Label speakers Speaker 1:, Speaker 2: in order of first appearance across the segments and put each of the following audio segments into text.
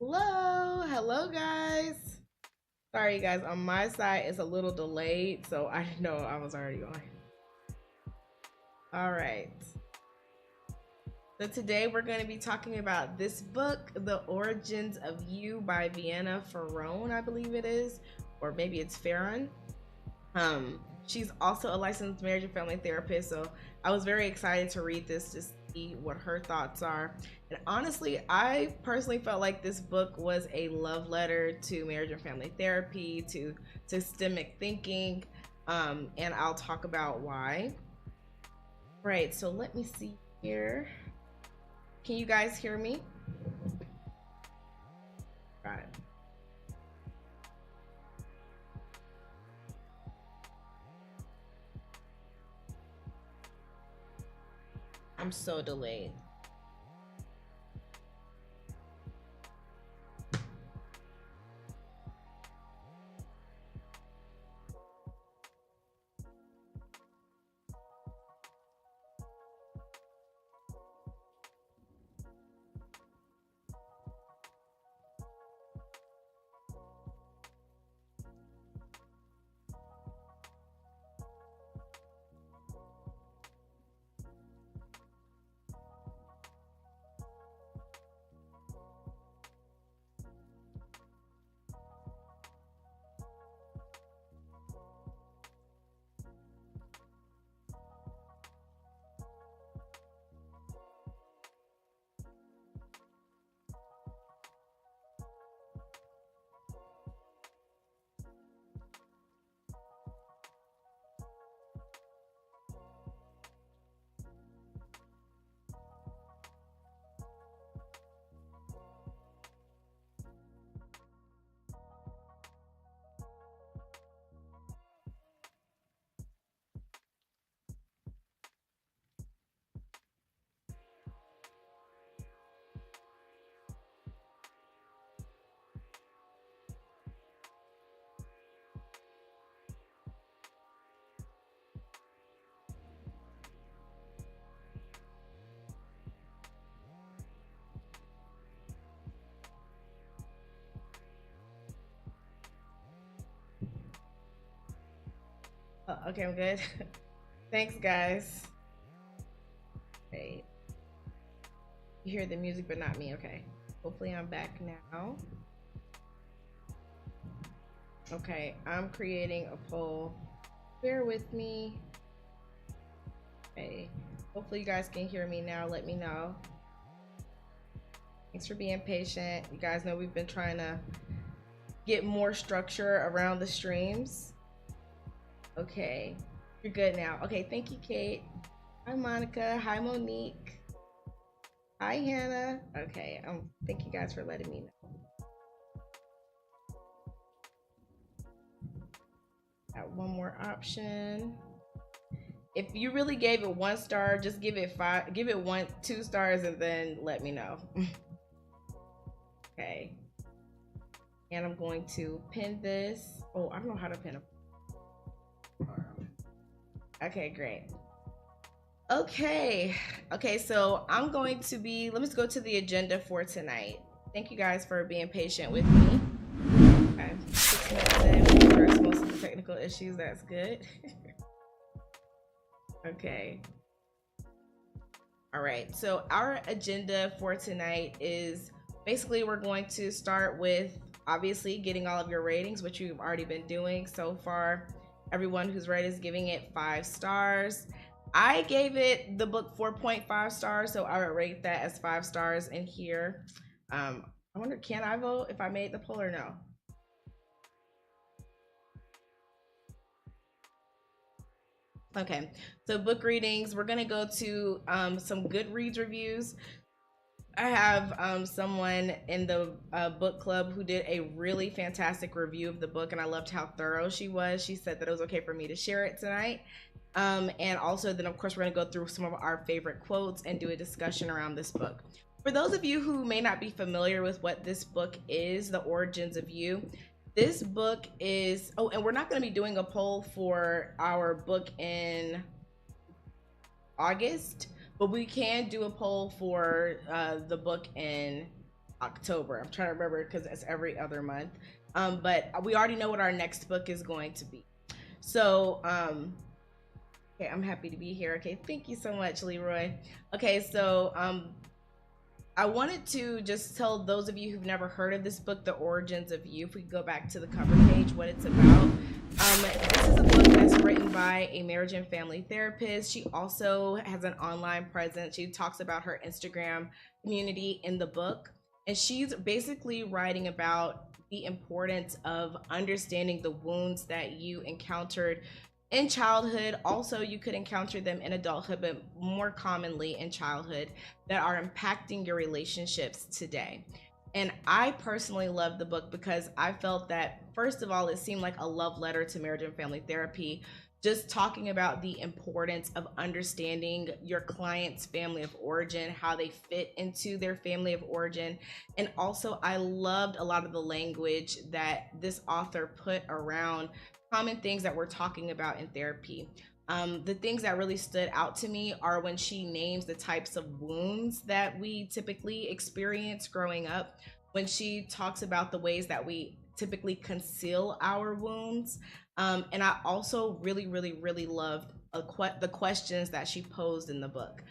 Speaker 1: Hello guys. Sorry guys, on my side it's a little delayed, so I didn't know I was already on. All right. So today we're going to be talking about this book, The Origins of You by Vienna Ferrone, I believe it is, or maybe it's Farron. She's also a licensed marriage and family therapist, so I was very excited to read this to see what her thoughts are. And honestly, I personally felt like this book was a love letter to marriage and family therapy, to systemic thinking, and I'll talk about why. Right, so let me see here. Can you guys hear me? Right. I'm so delayed. Oh, okay, I'm good. Thanks, guys. Great. You hear the music, but not me. Okay. Hopefully, I'm back now. Okay, I'm creating a poll. Bear with me. Okay. Hopefully, you guys can hear me now. Let me know. Thanks for being patient. You guys know we've been trying to get more structure around the streams. Okay. You're good now. Okay, thank you, Kate. Hi, Monica. Hi, Monique. Hi, Hannah. Okay, thank you guys for letting me know. Got one more option. If you really gave it 1 star, just give it 2 stars, and then let me know. Okay. And I'm going to pin this. Oh, I don't know how to pin a. Okay, great. Okay, so I'm going to be, let me just go to the agenda for tonight. Thank you guys for being patient with me. Okay, 6 minutes in, we addressed most of the technical issues, that's good. Okay. All right, so our agenda for tonight is basically we're going to start with obviously getting all of your ratings, which you've already been doing so far. Everyone who's read is giving it 5 stars. I gave it the book 4.5 stars, so I would rate that as 5 stars in here. I wonder, can I vote if I made the poll or no? Okay, so book readings, we're gonna go to some Goodreads reviews. I have someone in the book club who did a really fantastic review of the book, and I loved how thorough she was. She said that it was okay for me to share it tonight. And also then of course we're going to go through some of our favorite quotes and do a discussion around this book. For those of you who may not be familiar with what this book is, The Origins of You, this book is, oh, and we're not going to be doing a poll for our book in August, but we can do a poll for the book in October. I'm trying to remember because it's every other month. But we already know what our next book is going to be. So, okay, I'm happy to be here. Okay, thank you so much, Leroy. Okay, so I wanted to just tell those of you who've never heard of this book, The Origins of You, if we go back to the cover page, what it's about. This is a book that's written by a marriage and family therapist. She also has an online presence. She talks about her Instagram community in the book. And she's basically writing about the importance of understanding the wounds that you encountered in childhood. Also, you could encounter them in adulthood, but more commonly in childhood, that are impacting your relationships today. And I personally love the book because I felt that, first of all, it seemed like a love letter to marriage and family therapy, just talking about the importance of understanding your client's family of origin, how they fit into their family of origin. And also, I loved a lot of the language that this author put around common things that we're talking about in therapy. The things that really stood out to me are when she names the types of wounds that we typically experience growing up, when she talks about the ways that we typically conceal our wounds. And I also really, really, really loved the questions that she posed in the book.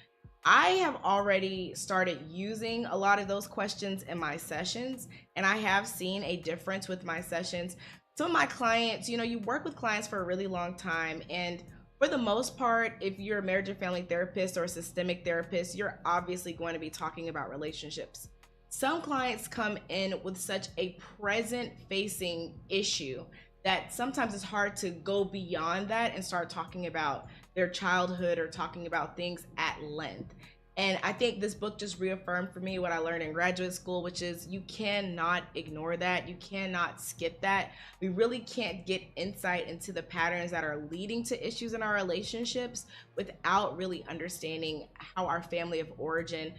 Speaker 1: I have already started using a lot of those questions in my sessions, and I have seen a difference with my sessions. Some of my clients, you work with clients for a really long time, and for the most part, if you're a marriage and family therapist or a systemic therapist, you're obviously going to be talking about relationships. Some clients come in with such a present facing issue that sometimes it's hard to go beyond that and start talking about their childhood or talking about things at length. And I think this book just reaffirmed for me what I learned in graduate school, which is you cannot ignore that. You cannot skip that. We really can't get insight into the patterns that are leading to issues in our relationships without really understanding how our family of origin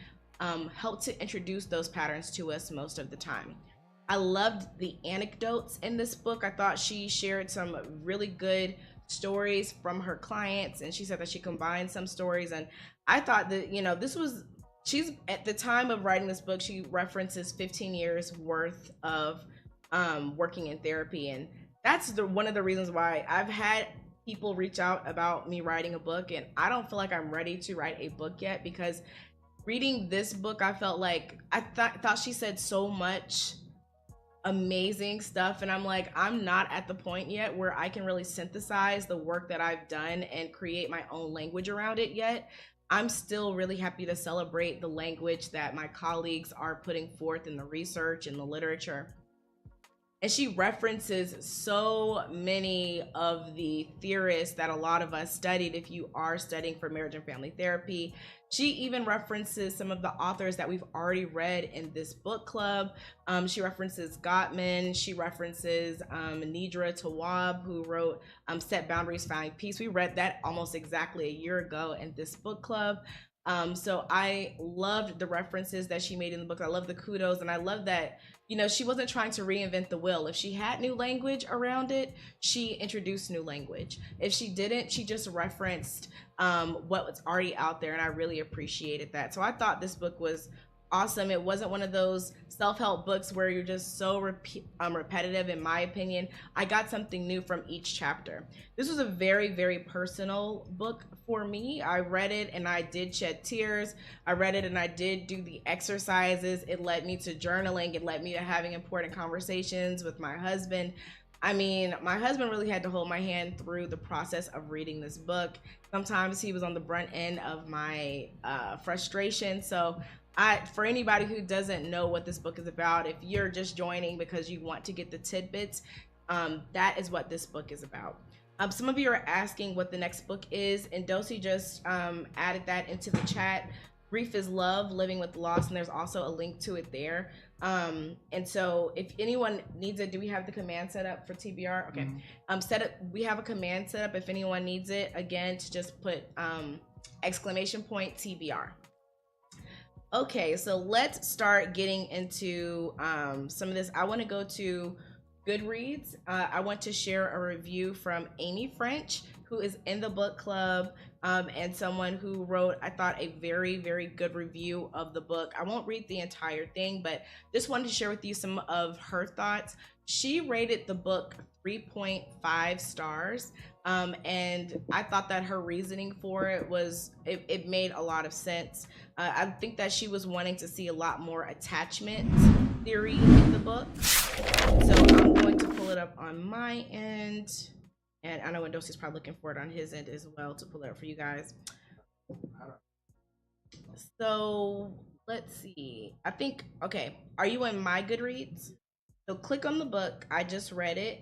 Speaker 1: helped to introduce those patterns to us most of the time. I loved the anecdotes in this book. I thought she shared some really good stories from her clients, and she said that she combined some stories. And I thought that, she's at the time of writing this book, she references 15 years worth of working in therapy. And that's one of the reasons why I've had people reach out about me writing a book, and I don't feel like I'm ready to write a book yet, because reading this book, I felt like I thought she said so much amazing stuff, and I'm like, I'm not at the point yet where I can really synthesize the work that I've done and create my own language around it yet. I'm still really happy to celebrate the language that my colleagues are putting forth in the research and the literature. And she references so many of the theorists that a lot of us studied if you are studying for marriage and family therapy. She even references some of the authors that we've already read in this book club. She references Gottman. She references Nidra Tawwab, who wrote Set Boundaries, Finding Peace. We read that almost exactly a year ago in this book club. So I loved the references that she made in the book. I love the kudos, and I love that, she wasn't trying to reinvent the wheel. If she had new language around it, she introduced new language. If she didn't, she just referenced what was already out there, and I really appreciated that. So I thought this book was awesome. It wasn't one of those self-help books where you're just so repetitive, in my opinion. I got something new from each chapter. This was a very, very personal book for me. I read it and I did shed tears. I read it and I did do the exercises. It led me to journaling. It led me to having important conversations with my husband. I mean, my husband really had to hold my hand through the process of reading this book. Sometimes he was on the brunt end of my frustration. So for anybody who doesn't know what this book is about, if you're just joining because you want to get the tidbits, that is what this book is about. Some of you are asking what the next book is, and Dosi just added that into the chat. Grief is Love, Living with Loss, and there's also a link to it there. And so if anyone needs it, do we have the command set up for TBR? Okay. We have a command set up if anyone needs it, again, to just put exclamation point TBR. Okay, so let's start getting into some of this. I want to go to Goodreads. I want to share a review from Amy French, who is in the book club. and someone who wrote, I thought, a very, very good review of the book. I won't read the entire thing, but just wanted to share with you some of her thoughts. She rated the book 3.5 stars. And I thought that her reasoning for it was, it made a lot of sense. I think that she was wanting to see a lot more attachment theory in the book. So I'm going to pull it up on my end. And I know Wendosi's probably looking for it on his end as well to pull it up for you guys. So let's see. I think, okay, are you in my Goodreads? So click on the book. I just read it.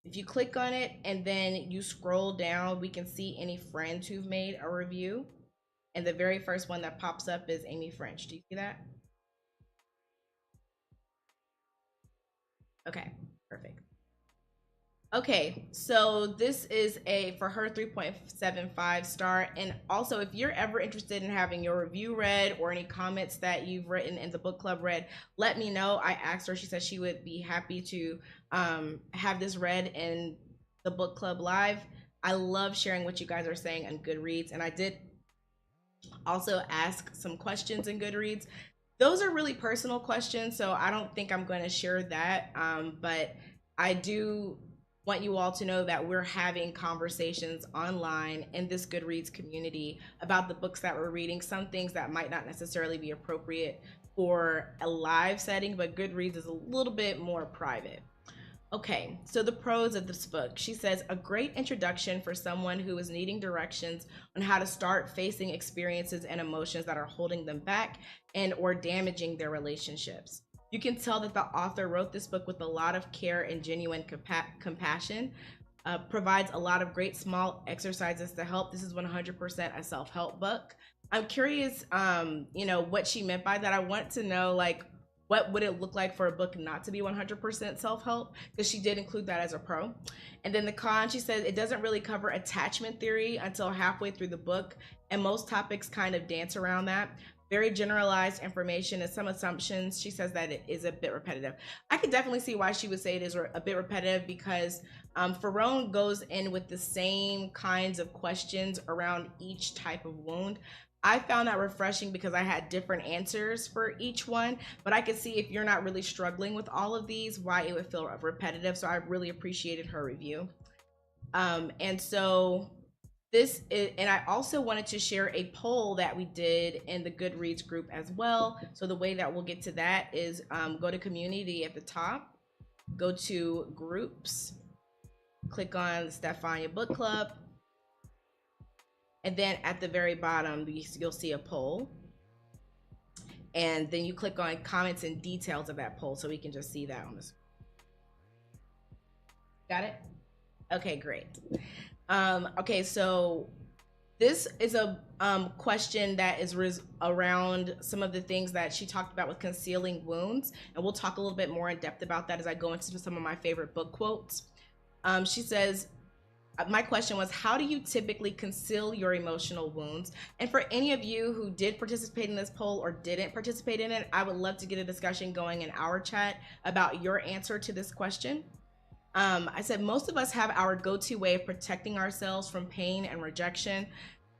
Speaker 1: If you click on it and then you scroll down, we can see any friends who've made a review. And the very first one that pops up is Amy French. Do you see that? Okay, perfect. Okay, so this is for her 3.75 star. And also, if you're ever interested in having your review read or any comments that you've written in the book club read, let me know. I asked her, she said she would be happy to have this read in the book club live. I love sharing what you guys are saying on Goodreads, and I did also ask some questions in Goodreads. Those are really personal questions, so I don't think I'm going to share that, but I do want you all to know that we're having conversations online in this Goodreads community about the books that we're reading, some things that might not necessarily be appropriate for a live setting, but Goodreads is a little bit more private. Okay, so the pros of this book. She says, a great introduction for someone who is needing directions on how to start facing experiences and emotions that are holding them back and or damaging their relationships. You can tell that the author wrote this book with a lot of care and genuine compassion. Provides a lot of great small exercises to help. This is 100% a self-help book. I'm curious, what she meant by that. I want to know, like, what would it look like for a book not to be 100% self-help? Because she did include that as a pro. And then the con, she says, it doesn't really cover attachment theory until halfway through the book, and most topics kind of dance around that. Very generalized information and some assumptions. She says that it is a bit repetitive. I could definitely see why she would say it is a bit repetitive, because Ferrone goes in with the same kinds of questions around each type of wound. I found that refreshing because I had different answers for each one, but I could see if you're not really struggling with all of these, why it would feel repetitive. So I really appreciated her review. And so this is, and I also wanted to share a poll that we did in the Goodreads group as well. So the way that we'll get to that is go to community at the top, go to groups, click on Stephania Book Club, and then at the very bottom, you'll see a poll. And then you click on comments and details of that poll so we can just see that on the screen. Got it? Okay, great. Okay, so this is a question that is around some of the things that she talked about with concealing wounds. And we'll talk a little bit more in depth about that as I go into some of my favorite book quotes. She says, my question was, how do you typically conceal your emotional wounds? And for any of you who did participate in this poll or didn't participate in it, I would love to get a discussion going in our chat about your answer to this question. I said, most of us have our go-to way of protecting ourselves from pain and rejection.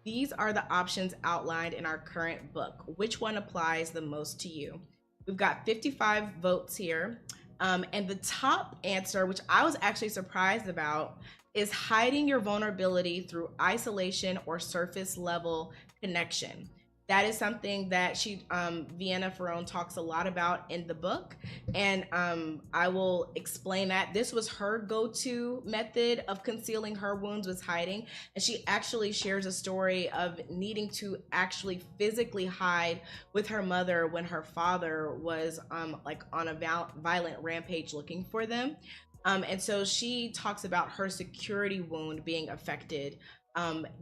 Speaker 1: These are the options outlined in our current book. Which one applies the most to you? We've got 55 votes here. And the top answer, which I was actually surprised about, is hiding your vulnerability through isolation or surface level connection. That is something that Vienna Ferrone talks a lot about in the book. And I will explain that. This was her go-to method of concealing her wounds, was hiding. And she actually shares a story of needing to actually physically hide with her mother when her father was like on a violent rampage looking for them. And so she talks about her security wound being affected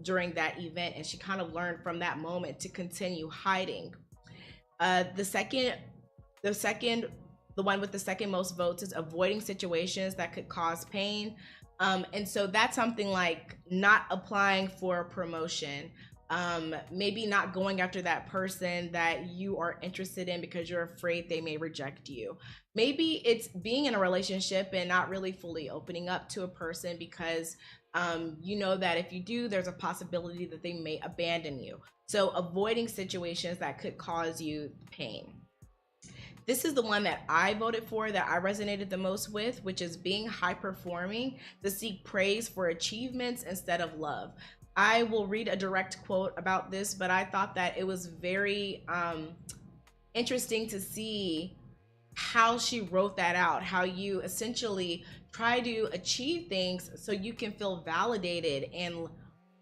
Speaker 1: during that event, and she kind of learned from that moment to continue hiding. The one with the second most votes is avoiding situations that could cause pain. And so that's something like not applying for a promotion, maybe not going after that person that you are interested in because you're afraid they may reject you. Maybe it's being in a relationship and not really fully opening up to a person because you know that if you do, there's a possibility that they may abandon you. So avoiding situations that could cause you pain. This is the one that I voted for, that I resonated the most with, which is being high performing to seek praise for achievements instead of love. I will read a direct quote about this, but I thought that it was very interesting to see how she wrote that out, how you essentially try to achieve things so you can feel validated and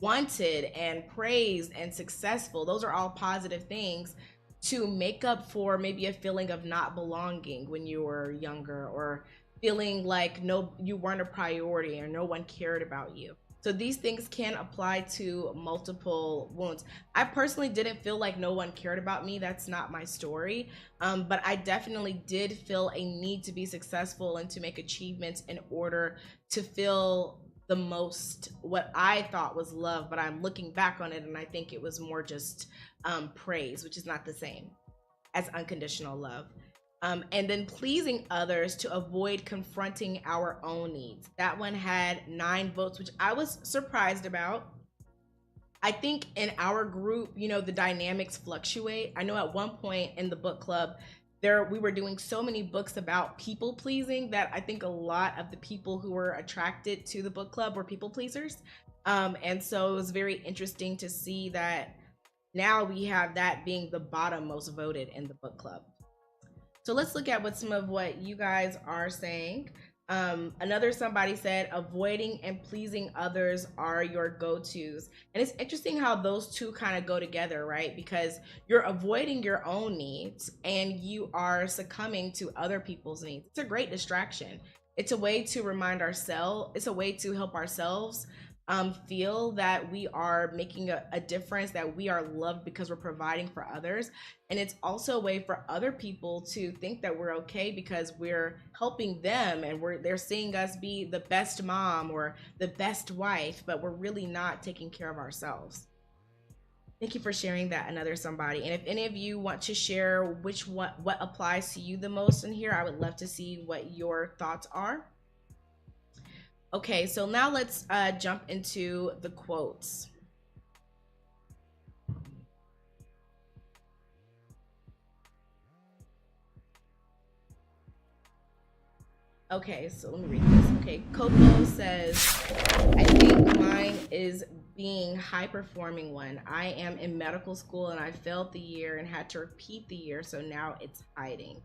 Speaker 1: wanted and praised and successful. Those are all positive things to make up for maybe a feeling of not belonging when you were younger, or feeling like you weren't a priority or no one cared about you. So these things can apply to multiple wounds. I personally didn't feel like no one cared about me. That's not my story. But I definitely did feel a need to be successful and to make achievements in order to feel the most what I thought was love. But I'm looking back on it and I think it was more just praise, which is not the same as unconditional love. And then pleasing others to avoid confronting our own needs. That one had 9 votes, which I was surprised about. I think in our group, the dynamics fluctuate. I know at one point in the book club, we were doing so many books about people pleasing that I think a lot of the people who were attracted to the book club were people pleasers. And so it was very interesting to see that now we have that being the bottom most voted in the book club. So let's look at some of what you guys are saying. Somebody said avoiding and pleasing others are your go-tos. And it's interesting how those two kind of go together, right? Because you're avoiding your own needs and you are succumbing to other people's needs. It's a great distraction. It's a way to remind ourselves, it's a way to help ourselves feel that we are making a difference, that we are loved because we're providing for others. And it's also a way for other people to think that we're okay because we're helping them and they're seeing us be the best mom or the best wife, but we're really not taking care of ourselves. Thank you for sharing that, another somebody. And if any of you want to share what applies to you the most in here, I would love to see what your thoughts are. Okay, so now let's jump into the quotes. Okay, so let me read this. Okay, Coco says, I think mine is being high performing one. I am in medical school and I failed the year and had to repeat the year, so now it's hiding.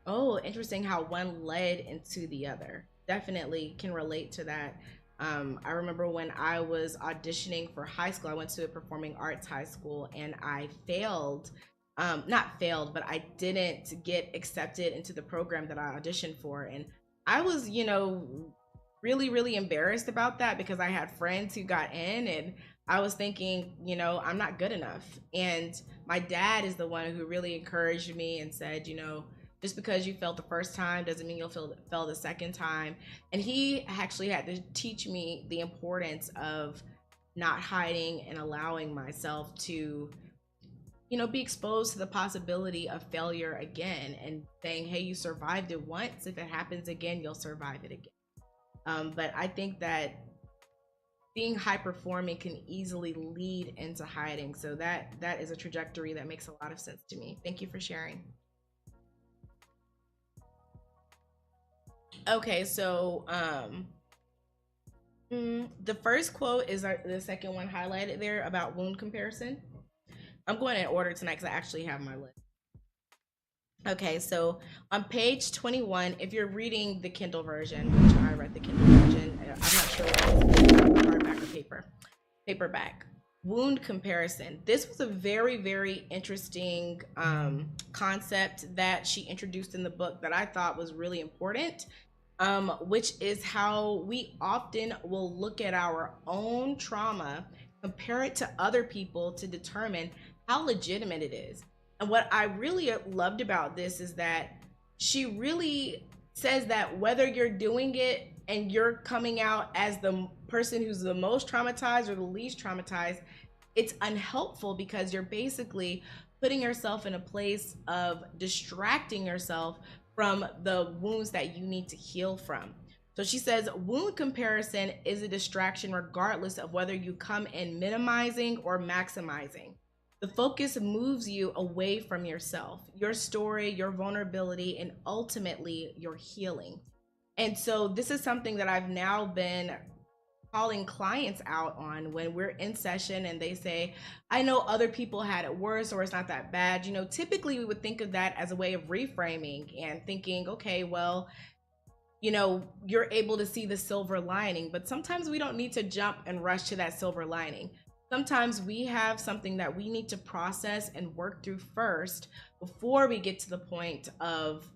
Speaker 1: Oh, interesting how one led into the other. Definitely can relate to that. I remember when I was auditioning for high school, I went to a performing arts high school and I failed. Not failed, but I didn't get accepted into the program that I auditioned for. And I was, really, really embarrassed about that because I had friends who got in and I was thinking, I'm not good enough. And my dad is the one who really encouraged me and said, just because you failed the first time doesn't mean you'll fail the second time. And he actually had to teach me the importance of not hiding and allowing myself to, be exposed to the possibility of failure again and saying, hey, you survived it once. If it happens again, you'll survive it again. But I think that being high performing can easily lead into hiding. So that is a trajectory that makes a lot of sense to me. Thank you for sharing. Okay, so the first quote is the second one highlighted there about wound comparison. I'm going in order tonight because I actually have my list. Okay, so on page 21, if you're reading the Kindle version, which I read the Kindle version, I'm not sure what it's hardback or paperback. Wound comparison. This was a very, very interesting concept that she introduced in the book that I thought was really important. Which is how we often will look at our own trauma, compare it to other people to determine how legitimate it is. And what I really loved about this is that she really says that whether you're doing it and you're coming out as the person who's the most traumatized or the least traumatized, it's unhelpful because you're basically putting yourself in a place of distracting yourself from the wounds that you need to heal from. So she says wound comparison is a distraction regardless of whether you come in minimizing or maximizing. The focus moves you away from yourself, your story, your vulnerability, and ultimately your healing. And so this is something that I've now been calling clients out on when we're in session and they say, I know other people had it worse or it's not that bad. Typically we would think of that as a way of reframing and thinking, okay, well, you're able to see the silver lining, but sometimes we don't need to jump and rush to that silver lining. Sometimes we have something that we need to process and work through first before we get to the point of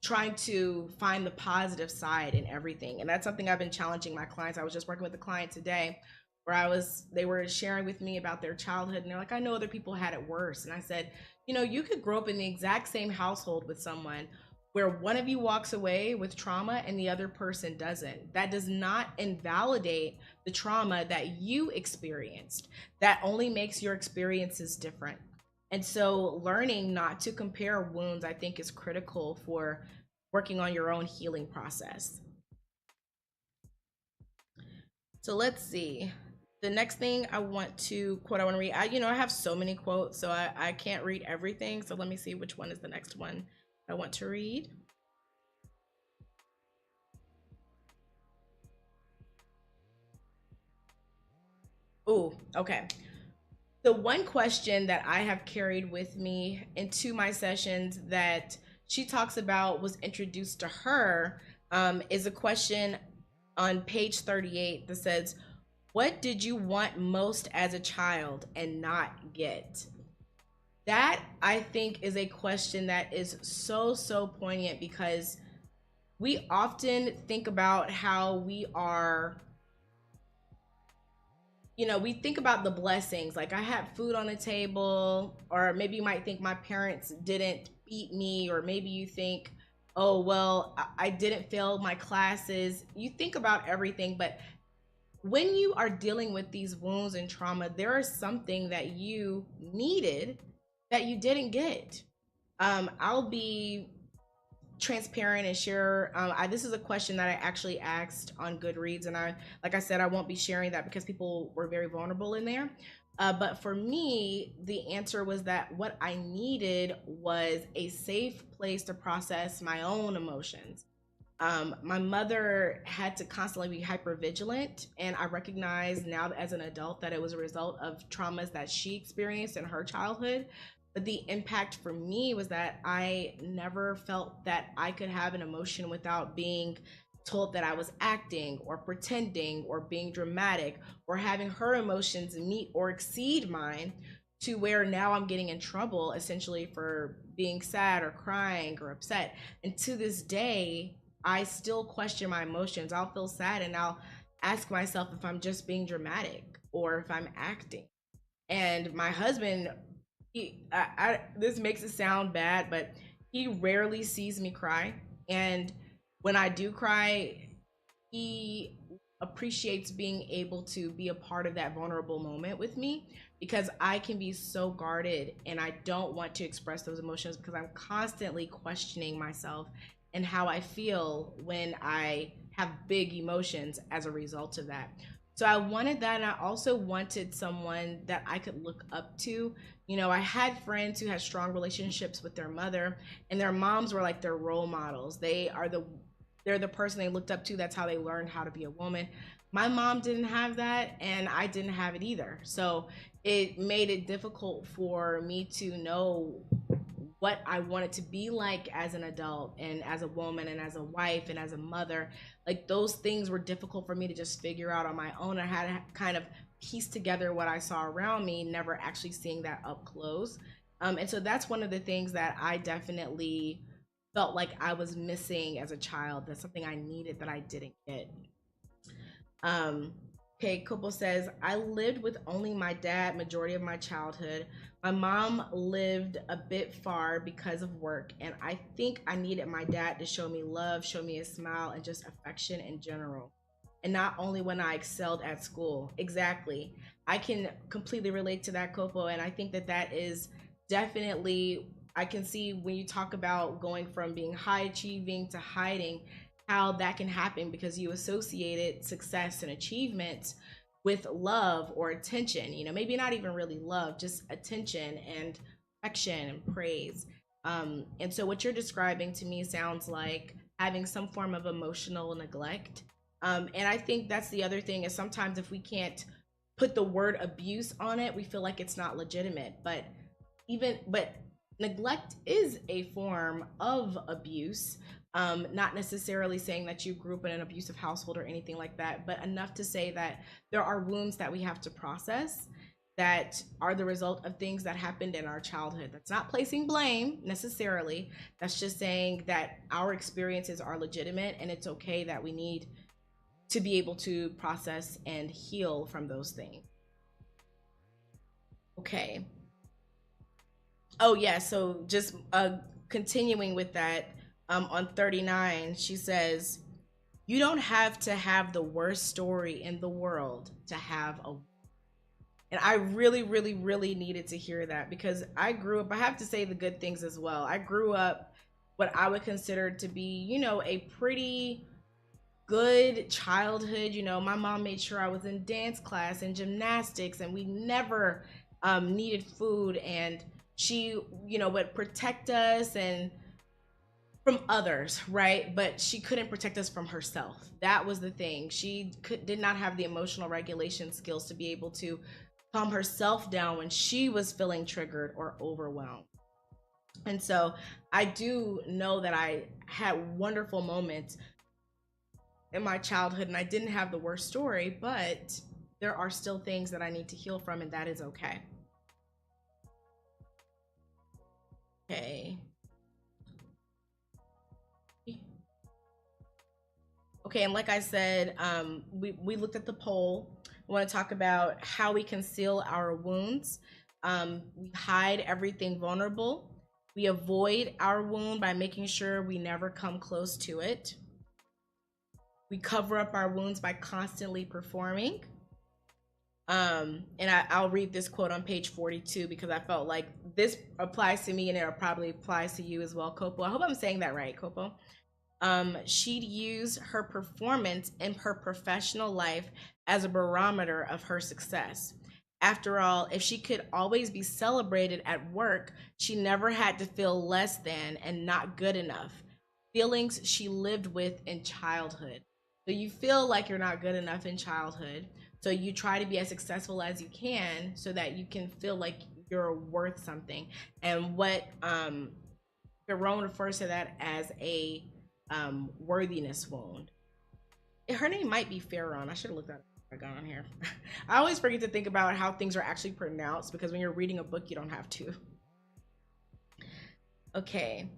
Speaker 1: trying to find the positive side in everything. And that's something I've been challenging my clients. I was just working with a client today where they were sharing with me about their childhood and they're like, I know other people had it worse. And I said, you could grow up in the exact same household with someone where one of you walks away with trauma and the other person doesn't. That does not invalidate the trauma that you experienced. That only makes your experiences different. And so learning not to compare wounds, I think, is critical for working on your own healing process. So let's see. The next thing I want to read. I have so many quotes, so I can't read everything. So let me see which one is the next one I want to read. Oh, okay. The one question that I have carried with me into my sessions that she talks about was introduced to her is a question on page 38 that says, what did you want most as a child and not get? That, I think, is a question that is so, so poignant because we often think about how we are, we think about the blessings. Like, I had food on the table, or maybe you might think my parents didn't beat me, or maybe you think, oh, well, I didn't fail my classes. You think about everything, but when you are dealing with these wounds and trauma, there is something that you needed that you didn't get. I'll be transparent and share. This is a question that I actually asked on Goodreads, and like I said, I won't be sharing that because people were very vulnerable in there. But for me, the answer was that what I needed was a safe place to process my own emotions. My mother had to constantly be hyper vigilant, and I recognize now as an adult that it was a result of traumas that she experienced in her childhood. But the impact for me was that I never felt that I could have an emotion without being told that I was acting or pretending or being dramatic or having her emotions meet or exceed mine, to where now I'm getting in trouble essentially for being sad or crying or upset. And to this day, I still question my emotions. I'll feel sad and I'll ask myself if I'm just being dramatic or if I'm acting. And my husband, this makes it sound bad, but he rarely sees me cry. And when I do cry, he appreciates being able to be a part of that vulnerable moment with me, because I can be so guarded and I don't want to express those emotions because I'm constantly questioning myself and how I feel when I have big emotions as a result of that. So I wanted that, and I also wanted someone that I could look up to. I had friends who had strong relationships with their mother, and their moms were like their role models. They're the person they looked up to. That's how they learned how to be a woman. My mom didn't have that, and I didn't have it either. So it made it difficult for me to know what I wanted to be like as an adult and as a woman and as a wife and as a mother. Like, those things were difficult for me to just figure out on my own. I had to kind of piece together what I saw around me, never actually seeing that up close. And so that's one of the things that I definitely felt like I was missing as a child. That's something I needed that I didn't get. Okay, Kupo says, I lived with only my dad majority of my childhood. My mom lived a bit far because of work, and I think I needed my dad to show me love, show me a smile, and just affection in general. And not only when I excelled at school. Exactly. I can completely relate to that, Copo, and I think that that is definitely, I can see when you talk about going from being high achieving to hiding, how that can happen because you associated success and achievement with love or attention. Maybe not even really love, just attention and affection and praise. And so what you're describing to me sounds like having some form of emotional neglect. And I think that's the other thing, is sometimes if we can't put the word abuse on it, we feel like it's not legitimate. But neglect is a form of abuse. Not necessarily saying that you grew up in an abusive household or anything like that, but enough to say that there are wounds that we have to process that are the result of things that happened in our childhood. That's not placing blame necessarily. That's just saying that our experiences are legitimate, and it's okay that we need to be able to process and heal from those things. Okay. Oh yeah, so just continuing with that, on 39, she says, "You don't have to have the worst story in the world to have a." And I really, really, really needed to hear that, because I grew up, I have to say the good things as well. I grew up what I would consider to be, a pretty good childhood. My mom made sure I was in dance class and gymnastics, and we never needed food. And she, would protect us and from others, right? But she couldn't protect us from herself. That was the thing. She did not have the emotional regulation skills to be able to calm herself down when she was feeling triggered or overwhelmed. And so I do know that I had wonderful moments in my childhood, and I didn't have the worst story, but there are still things that I need to heal from, and that is okay. Okay. Okay, and like I said, we looked at the poll. We want to talk about how we conceal our wounds. We hide everything vulnerable. We avoid our wound by making sure we never come close to it. We cover up our wounds by constantly performing. And I'll read this quote on page 42 because I felt like this applies to me, and it probably applies to you as well, Copo. I hope I'm saying that right, Copo. She'd use her performance in her professional life as a barometer of her success. After all, if she could always be celebrated at work, she never had to feel less than and not good enough, feelings she lived with in childhood. So you feel like you're not good enough in childhood, so you try to be as successful as you can so that you can feel like you're worth something. And what Jerome refers to that as a worthiness wound. Her name might be Farron. I should have looked that up. I got on here. I always forget to think about how things are actually pronounced, because when you're reading a book, you don't have to. Okay.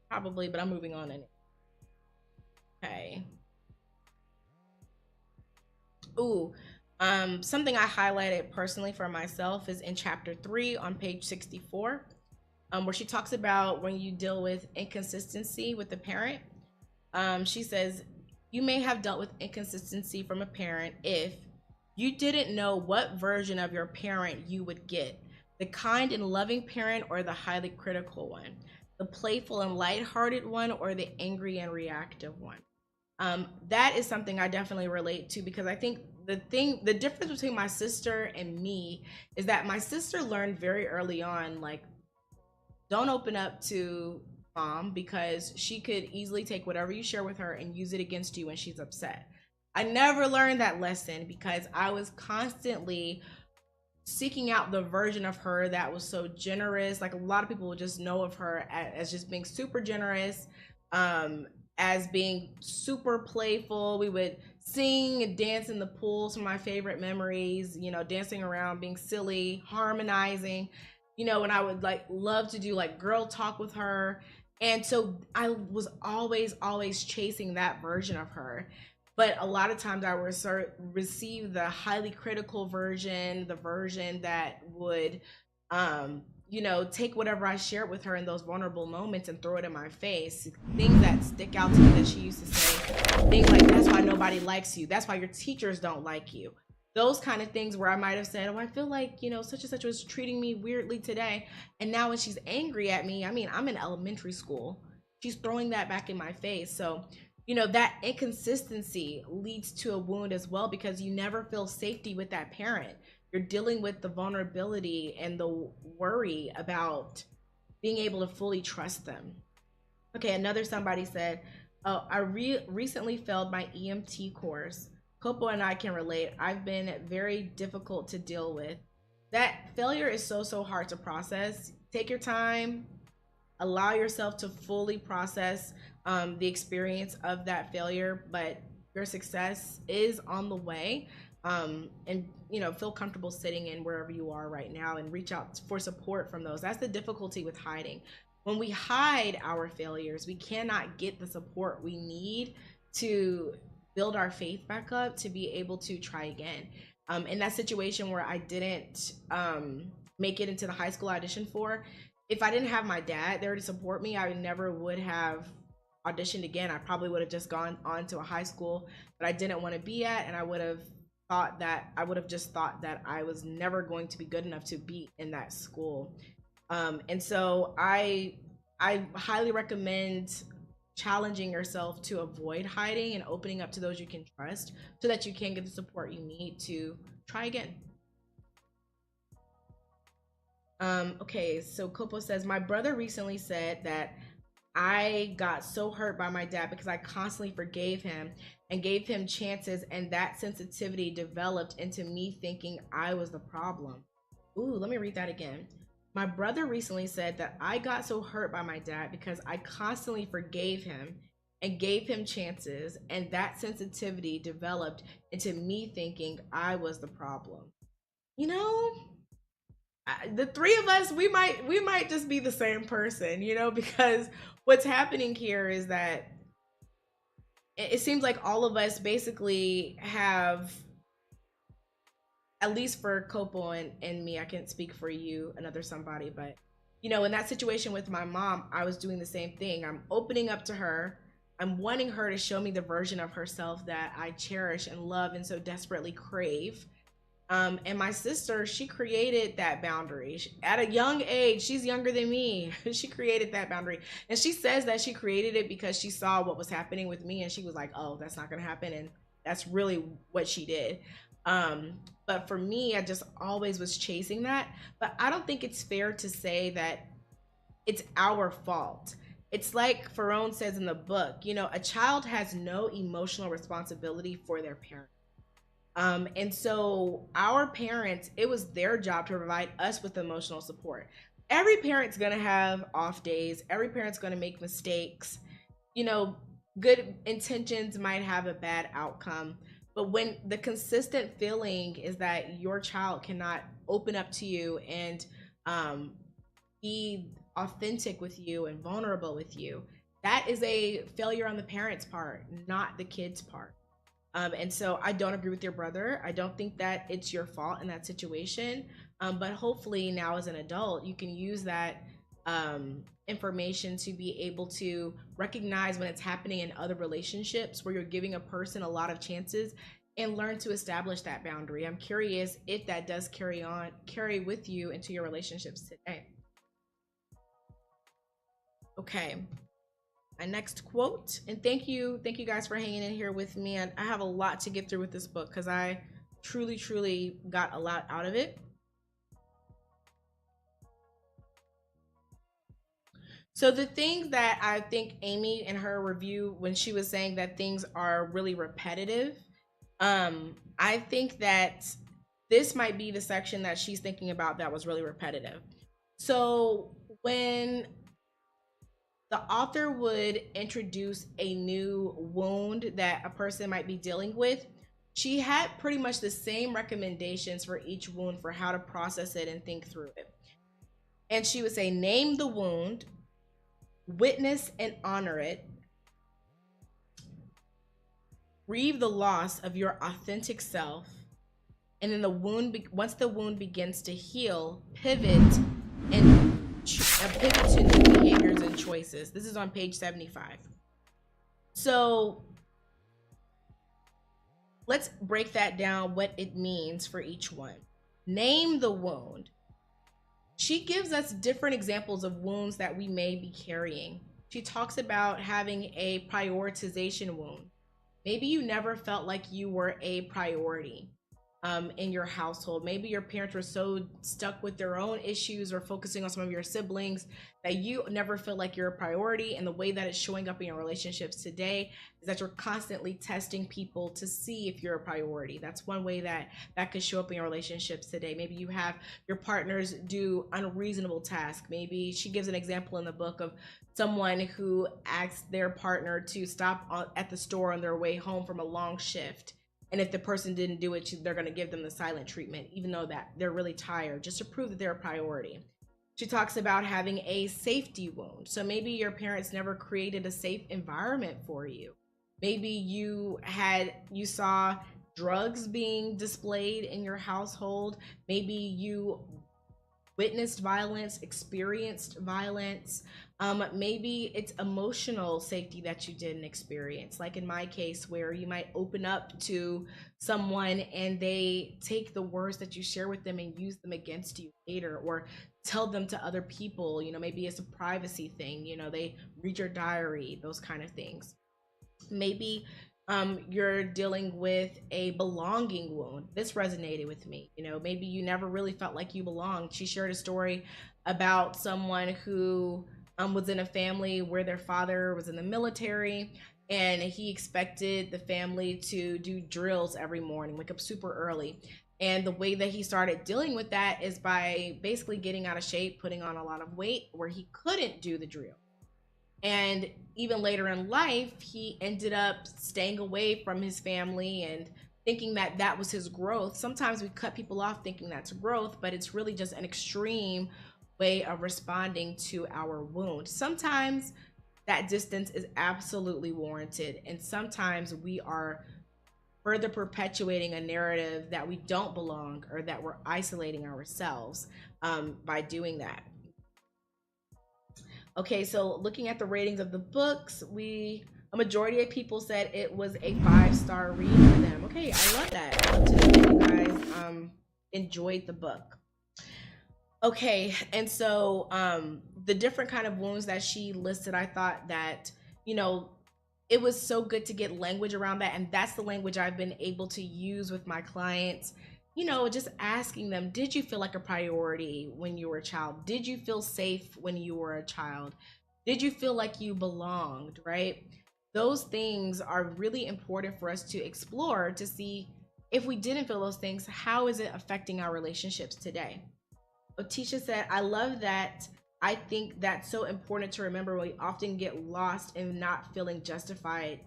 Speaker 1: Probably, but I'm moving on anyway. Okay. Ooh, something I highlighted personally for myself is in chapter 3 on page 64, where she talks about when you deal with inconsistency with the parent. She says, you may have dealt with inconsistency from a parent if you didn't know what version of your parent you would get, the kind and loving parent or the highly critical one, the playful and lighthearted one or the angry and reactive one. That is something I definitely relate to, because I think the difference between my sister and me is that my sister learned very early on, like, don't open up to mom, because she could easily take whatever you share with her and use it against you when she's upset. I never learned that lesson because I was constantly seeking out the version of her that was so generous. Like, a lot of people would just know of her as just being super generous, as being super playful. We would sing and dance in the pool, some of my favorite memories, dancing around, being silly, harmonizing, and I would like love to do like girl talk with her. And so I was always chasing that version of her. But a lot of times I would receive the highly critical version, the version that would, take whatever I shared with her in those vulnerable moments and throw it in my face. Things that stick out to me that she used to say, things like, that's why nobody likes you. That's why your teachers don't like you. Those kind of things where I might have said, oh, I feel like, such and such was treating me weirdly today. And now when she's angry at me, I mean, I'm in elementary school. She's throwing that back in my face. So, that inconsistency leads to a wound as well, because you never feel safety with that parent. You're dealing with the vulnerability and the worry about being able to fully trust them. Okay, another somebody said, oh, I recently failed my EMT course. Kopo and I can relate. I've been very difficult to deal with. That failure is so hard to process. Take your time, allow yourself to fully process the experience of that failure, but your success is on the way. And feel comfortable sitting in wherever you are right now and reach out for support from those. That's the difficulty with hiding. When we hide our failures, we cannot get the support we need to build our faith back up to be able to try again. In that situation where I didn't make it into the high school I auditioned for, if I didn't have my dad there to support me, I never would have auditioned again. I probably would have just gone on to a high school that I didn't want to be at, and I would have just thought that I was never going to be good enough to be in that school. And so I highly recommend challenging yourself to avoid hiding and opening up to those you can trust so that you can get the support you need to try again. Okay, so Kopo says, my brother recently said that I got so hurt by my dad because I constantly forgave him and gave him chances, and that sensitivity developed into me thinking I was the problem. Ooh, let me read that again. My brother recently said that I got so hurt by my dad because I constantly forgave him and gave him chances, and that sensitivity developed into me thinking I was the problem. The three of us, we might just be the same person, because what's happening here is that it seems like all of us basically have, at least for Kopo and me, I can't speak for you, another somebody, but in that situation with my mom, I was doing the same thing. I'm opening up to her. I'm wanting her to show me the version of herself that I cherish and love and so desperately crave. And my sister, she created that boundary at a young age. She's younger than me. She created that boundary. And she says that she created it because she saw what was happening with me. And she was like, oh, that's not going to happen. And that's really what she did. But for me, I just always was chasing that. But I don't think it's fair to say that it's our fault. It's like Farone says in the book, a child has no emotional responsibility for their parent. And so our parents, it was their job to provide us with emotional support. Every parent's going to have off days. Every parent's going to make mistakes. Good intentions might have a bad outcome. But when the consistent feeling is that your child cannot open up to you and be authentic with you and vulnerable with you, that is a failure on the parent's part, not the kid's part. And so I don't agree with your brother. I don't think that it's your fault in that situation. But hopefully now as an adult, you can use that information to be able to recognize when it's happening in other relationships where you're giving a person a lot of chances and learn to establish that boundary. I'm curious if that does carry with you into your relationships today. Okay. My next quote, and thank you guys for hanging in here with me. And I have a lot to get through with this book because I truly got a lot out of it. So the thing that I think Amy in her review, when she was saying that things are really repetitive, I think that this might be the section that she's thinking about that was really repetitive. So when the author would introduce a new wound that a person might be dealing with, she had pretty much the same recommendations for each wound for how to process it and think through it. And she would say, name the wound, witness and honor it, grieve the loss of your authentic self, and then once the wound begins to heal, pivot and Now pivot to new behaviors and choices. This is on page 75. So let's break that down, what it means for each one. Name the wound. She gives us different examples of wounds that we may be carrying. She talks about having a prioritization wound. Maybe you never felt like you were a priority in your household. Maybe your parents were so stuck with their own issues or focusing on some of your siblings that you never feel like you're a priority. And the way that it's showing up in your relationships today is that you're constantly testing people to see if you're a priority. That's one way that could show up in your relationships today. Maybe you have your partners do unreasonable tasks. Maybe she gives an example in the book of someone who asked their partner to stop at the store on their way home from a long shift. And if the person didn't do it, they're going to give them the silent treatment, even though that they're really tired, just to prove that they're a priority. She talks about having a safety wound. So maybe your parents never created a safe environment for you. Maybe you saw drugs being displayed in your household. Maybe you witnessed violence, experienced violence. Maybe it's emotional safety that you didn't experience. Like in my case, where you might open up to someone and they take the words that you share with them and use them against you later, or tell them to other people. Maybe it's a privacy thing. They read your diary, those kind of things. Maybe you're dealing with a belonging wound. This resonated with me. Maybe you never really felt like you belonged. She shared a story about someone who was in a family where their father was in the military, and he expected the family to do drills every morning, wake up super early. And the way that he started dealing with that is by basically getting out of shape, putting on a lot of weight where he couldn't do the drill. And even later in life, he ended up staying away from his family and thinking that that was his growth. Sometimes we cut people off thinking that's growth, but it's really just an extreme way of responding to our wound. Sometimes that distance is absolutely warranted, and sometimes we are further perpetuating a narrative that we don't belong or that we're isolating ourselves by doing that. Okay, so looking at the ratings of the books, a majority of people said it was a 5-star read for them. Okay, I love that. I love to know that you guys enjoyed the book. Okay, and so the different kind of wounds that she listed, I thought that, it was so good to get language around that. And that's the language I've been able to use with my clients. Just asking them, did you feel like a priority when you were a child? Did you feel safe when you were a child? Did you feel like you belonged, right? Those things are really important for us to explore to see if we didn't feel those things, how is it affecting our relationships today? Otisha said, I love that. I think that's so important to remember. We often get lost in not feeling justified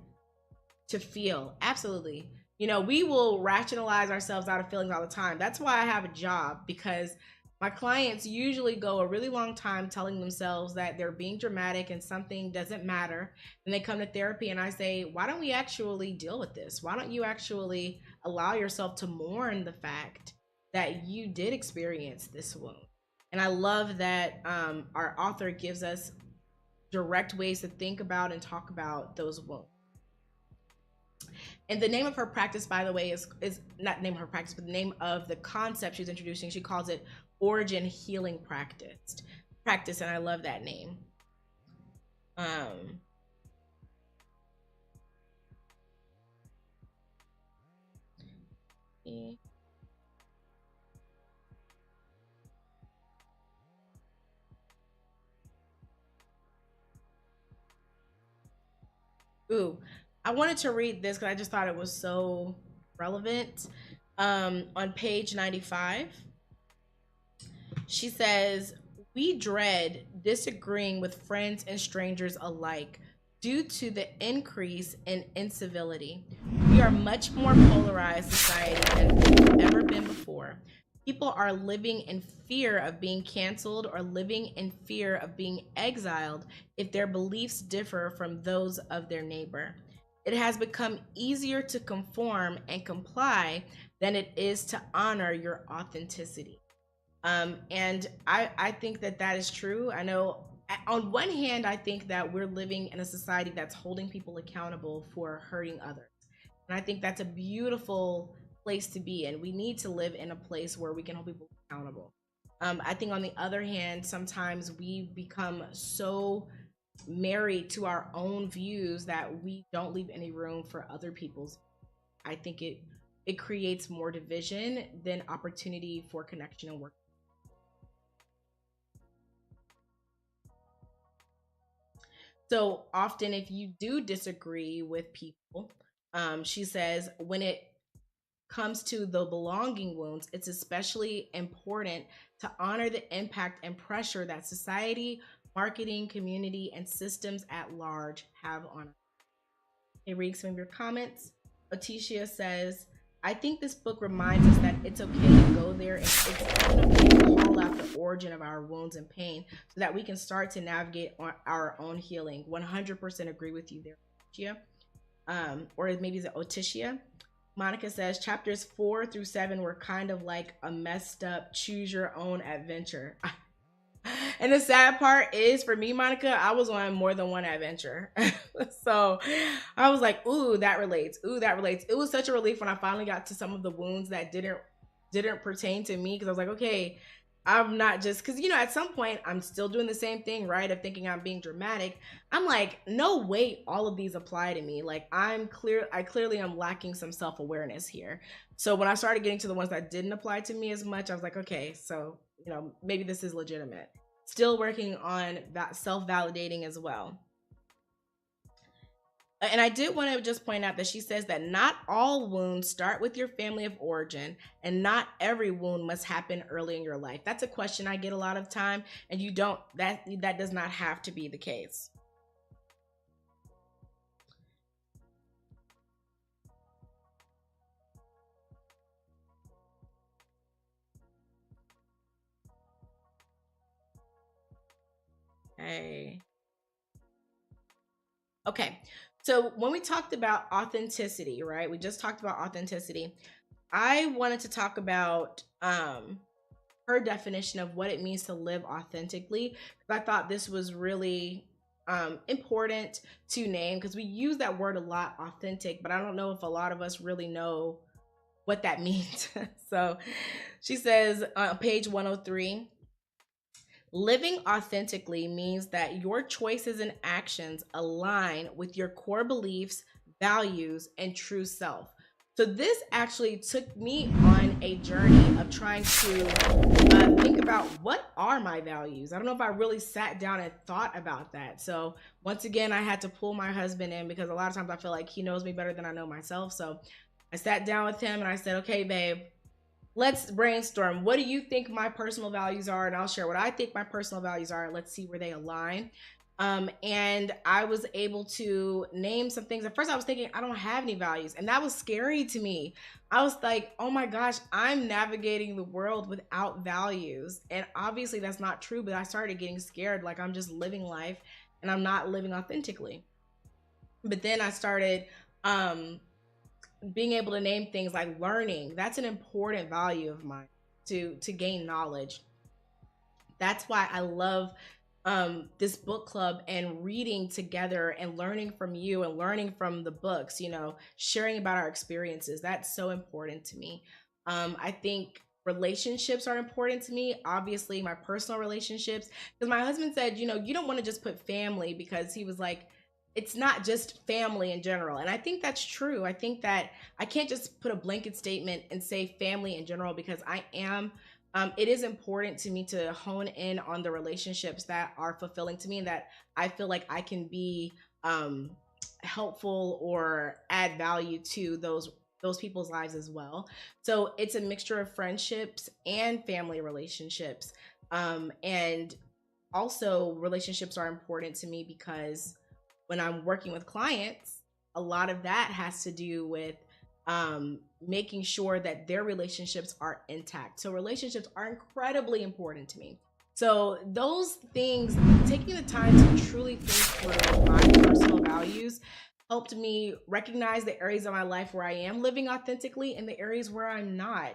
Speaker 1: to feel. Absolutely. We will rationalize ourselves out of feelings all the time. That's why I have a job, because my clients usually go a really long time telling themselves that they're being dramatic and something doesn't matter. And they come to therapy and I say, why don't we actually deal with this? Why don't you actually allow yourself to mourn the fact that you did experience this wound? And I love that our author gives us direct ways to think about and talk about those wounds. And the name of her practice, by the way, is not name of her practice, but the name of the concept she's introducing. She calls it Origin Healing Practice, and I love that name. Ooh, I wanted to read this because I just thought it was so relevant. On page 95, she says, we dread disagreeing with friends and strangers alike due to the increase in incivility. We are much more polarized society than we've ever been before. People are living in fear of being canceled or living in fear of being exiled if their beliefs differ from those of their neighbor. It has become easier to conform and comply than it is to honor your authenticity. And I think that that is true. I know on one hand, I think that we're living in a society that's holding people accountable for hurting others. And I think that's a beautiful place to be in. We need to live in a place where we can hold people accountable. I think on the other hand, sometimes we become so married to our own views that we don't leave any room for other people's. I think it creates more division than opportunity for connection and work. So often, if you do disagree with people, she says, when it comes to the belonging wounds, it's especially important to honor the impact and pressure that society, marketing, community, and systems at large have on us. Hey, reading some of your comments. Oticia says, I think this book reminds us that it's okay to go there and it's even okay to call out the origin of our wounds and pain so that we can start to navigate our own healing. 100% agree with you there, Oticia. Or maybe it's Oticia. Monica says chapters 4 through 7 were kind of like a messed up choose your own adventure. And the sad part is for me, Monica, I was on more than one adventure. So I was like, ooh, that relates. Ooh, that relates. It was such a relief when I finally got to some of the wounds that didn't pertain to me because I was like, okay, I'm not just because at some point I'm still doing the same thing, right? Of thinking I'm being dramatic. I'm like, no, wait, all of these apply to me. Like I clearly am lacking some self-awareness here. So when I started getting to the ones that didn't apply to me as much, I was like, okay, so maybe this is legitimate. Still working on that self-validating as well. And I did want to just point out that she says that not all wounds start with your family of origin, and not every wound must happen early in your life. That's a question I get a lot of time, and that does not have to be the case. Hey. Okay. So when we talked about authenticity, right? We just talked about authenticity. I wanted to talk about her definition of what it means to live authentically. I thought this was really important to name because we use that word a lot, authentic, but I don't know if a lot of us really know what that means. So she says on page 103, living authentically means that your choices and actions align with your core beliefs, values, and true self. So this actually took me on a journey of trying to think about what are my values. I don't know if I really sat down and thought about that. So once again, I had to pull my husband in because a lot of times I feel like he knows me better than I know myself. So I sat down with him and I said, okay, babe, let's brainstorm. What do you think my personal values are? And I'll share what I think my personal values are. Let's see where they align. And I was able to name some things. At first I was thinking I don't have any values, and that was scary to me. I was like, oh my gosh, I'm navigating the world without values. And obviously that's not true, but I started getting scared. Like I'm just living life and I'm not living authentically. But then I started, being able to name things like learning. That's an important value of mine, to gain knowledge. That's why I love this book club and reading together and learning from you and learning from the books, sharing about our experiences. That's so important to me. I think relationships are important to me. Obviously, my personal relationships, because my husband said, you don't want to just put family, because he was like, it's not just family in general. And I think that's true. I think that I can't just put a blanket statement and say family in general, because it is important to me to hone in on the relationships that are fulfilling to me and that I feel like I can be helpful or add value to those people's lives as well. So it's a mixture of friendships and family relationships. And also relationships are important to me because when I'm working with clients, a lot of that has to do with making sure that their relationships are intact. So relationships are incredibly important to me. So those things, taking the time to truly think through my personal values helped me recognize the areas of my life where I am living authentically and the areas where I'm not.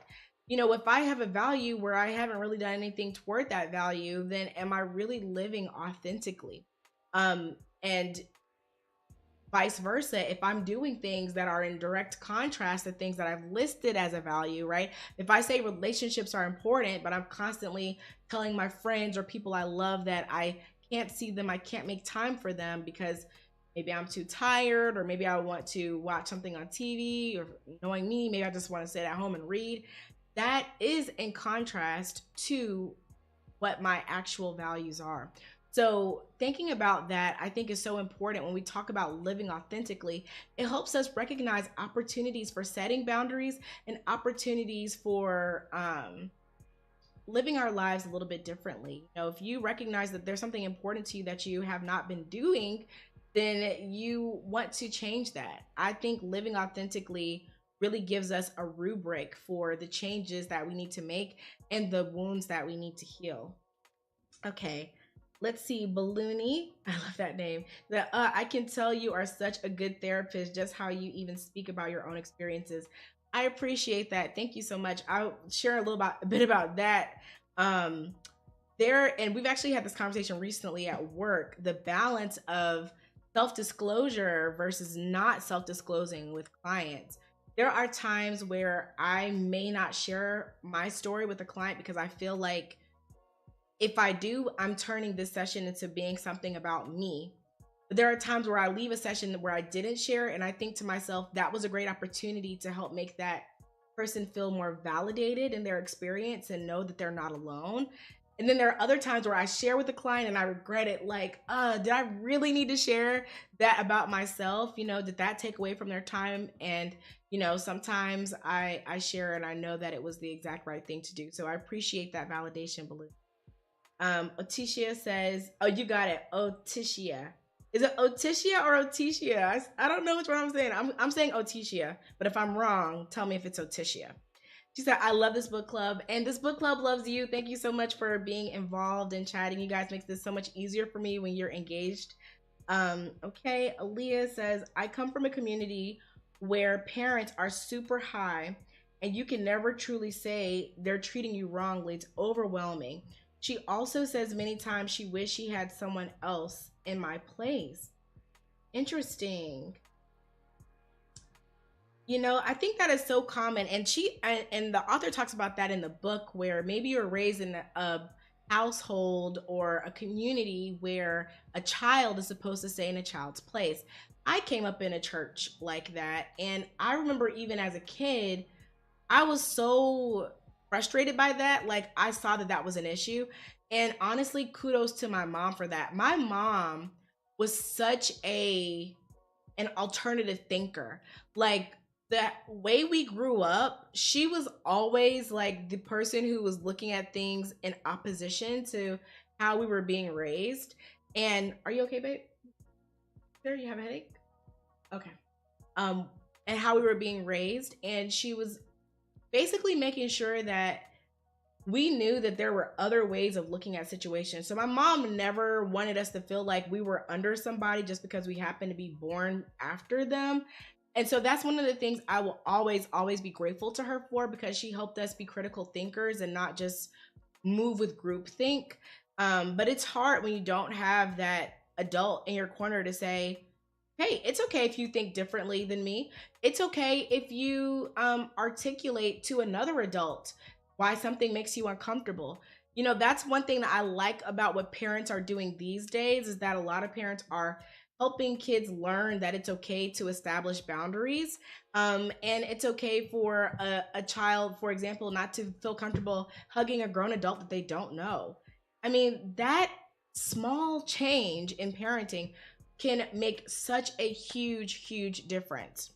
Speaker 1: you know, if I have a value where I haven't really done anything toward that value, then am I really living authentically? And vice versa, if I'm doing things that are in direct contrast to things that I've listed as a value, right? If I say relationships are important, but I'm constantly telling my friends or people I love that I can't see them, I can't make time for them because maybe I'm too tired, or maybe I want to watch something on TV, or knowing me, maybe I just want to sit at home and read. That is in contrast to what my actual values are. So, thinking about that, I think is so important when we talk about living authentically. It helps us recognize opportunities for setting boundaries and opportunities for living our lives a little bit differently. You know, if you recognize that there's something important to you that you have not been doing, then you want to change that. I think living authentically really gives us a rubric for the changes that we need to make and the wounds that we need to heal. Okay, let's see. Balloony, I love that name. That I can tell you are such a good therapist, just how you even speak about your own experiences. I appreciate that. Thank you so much. I'll share a bit about that. Um, and we've actually had this conversation recently at work, the balance of self-disclosure versus not self-disclosing with clients. There are times where I may not share my story with a client because I feel like if I do, I'm turning this session into being something about me. But there are times where I leave a session where I didn't share, and I think to myself, that was a great opportunity to help make that person feel more validated in their experience and know that they're not alone. And then there are other times where I share with the client and I regret it, like, did I really need to share that about myself? You know, did that take away from their time? And, you know, sometimes I share and I know that it was the exact right thing to do. So I appreciate that validation, Baloo. Oticia says, oh, you got it. Oticia. Is it Oticia or Oticia? I don't know which one I'm saying. I'm saying Oticia, but if I'm wrong, tell me if it's Oticia. She said, I love this book club, and this book club loves you. Thank you so much for being involved and chatting. You guys makes this so much easier for me when you're engaged. Okay, Aaliyah says, I come from a community where parents are super high, and you can never truly say they're treating you wrongly. It's overwhelming. She also says many times she wished she had someone else in my place. Interesting. You know, I think that is so common, and and the author talks about that in the book, where maybe you're raised in a household or a community where a child is supposed to stay in a child's place. I came up in a church like that, and I remember even as a kid, I was so frustrated by that. Like, I saw that that was an issue. And honestly, kudos to my mom for that. My mom was such an alternative thinker. Like, the way we grew up, she was always like the person who was looking at things in opposition to how we were being raised. And are you okay, babe? There, you have a headache? Okay. Um, and how we were being raised. And she was basically making sure that we knew that there were other ways of looking at situations. So my mom never wanted us to feel like we were under somebody just because we happened to be born after them. And so that's one of the things I will always be grateful to her for, because she helped us be critical thinkers and not just move with groupthink. But it's hard when you don't have that adult in your corner to say, hey, it's okay if you think differently than me. It's okay if you articulate to another adult why something makes you uncomfortable. You know, that's one thing that I like about what parents are doing these days, is that a lot of parents are helping kids learn that it's okay to establish boundaries. And it's okay for a child, for example, not to feel comfortable hugging a grown adult that they don't know. I mean, that small change in parenting can make such a huge difference.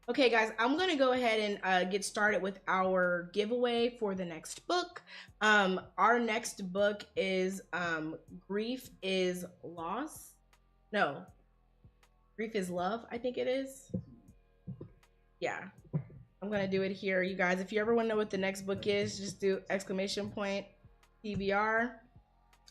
Speaker 1: Okay, guys, I'm going to go ahead and get started with our giveaway for the next book. Our next book is Grief is Loss. No, Grief is Love, I think it is. Yeah, I'm going to do it here. You guys, if you ever want to know what the next book is, just do exclamation point TBR,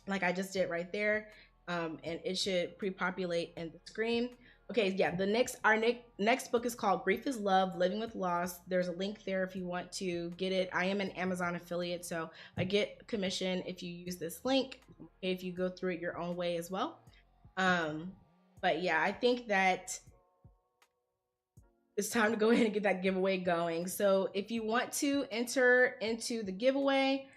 Speaker 1: like I just did right there. And it should pre-populate in the screen. Okay, yeah, our next book is called Grief is Love, Living with Loss. There's a link there if you want to get it. I am an Amazon affiliate, so I get commission if you use this link. Okay, if you go through it your own way as well. Um, but yeah, I think that it's time to go ahead and get that giveaway going. So if you want to enter into the giveaway,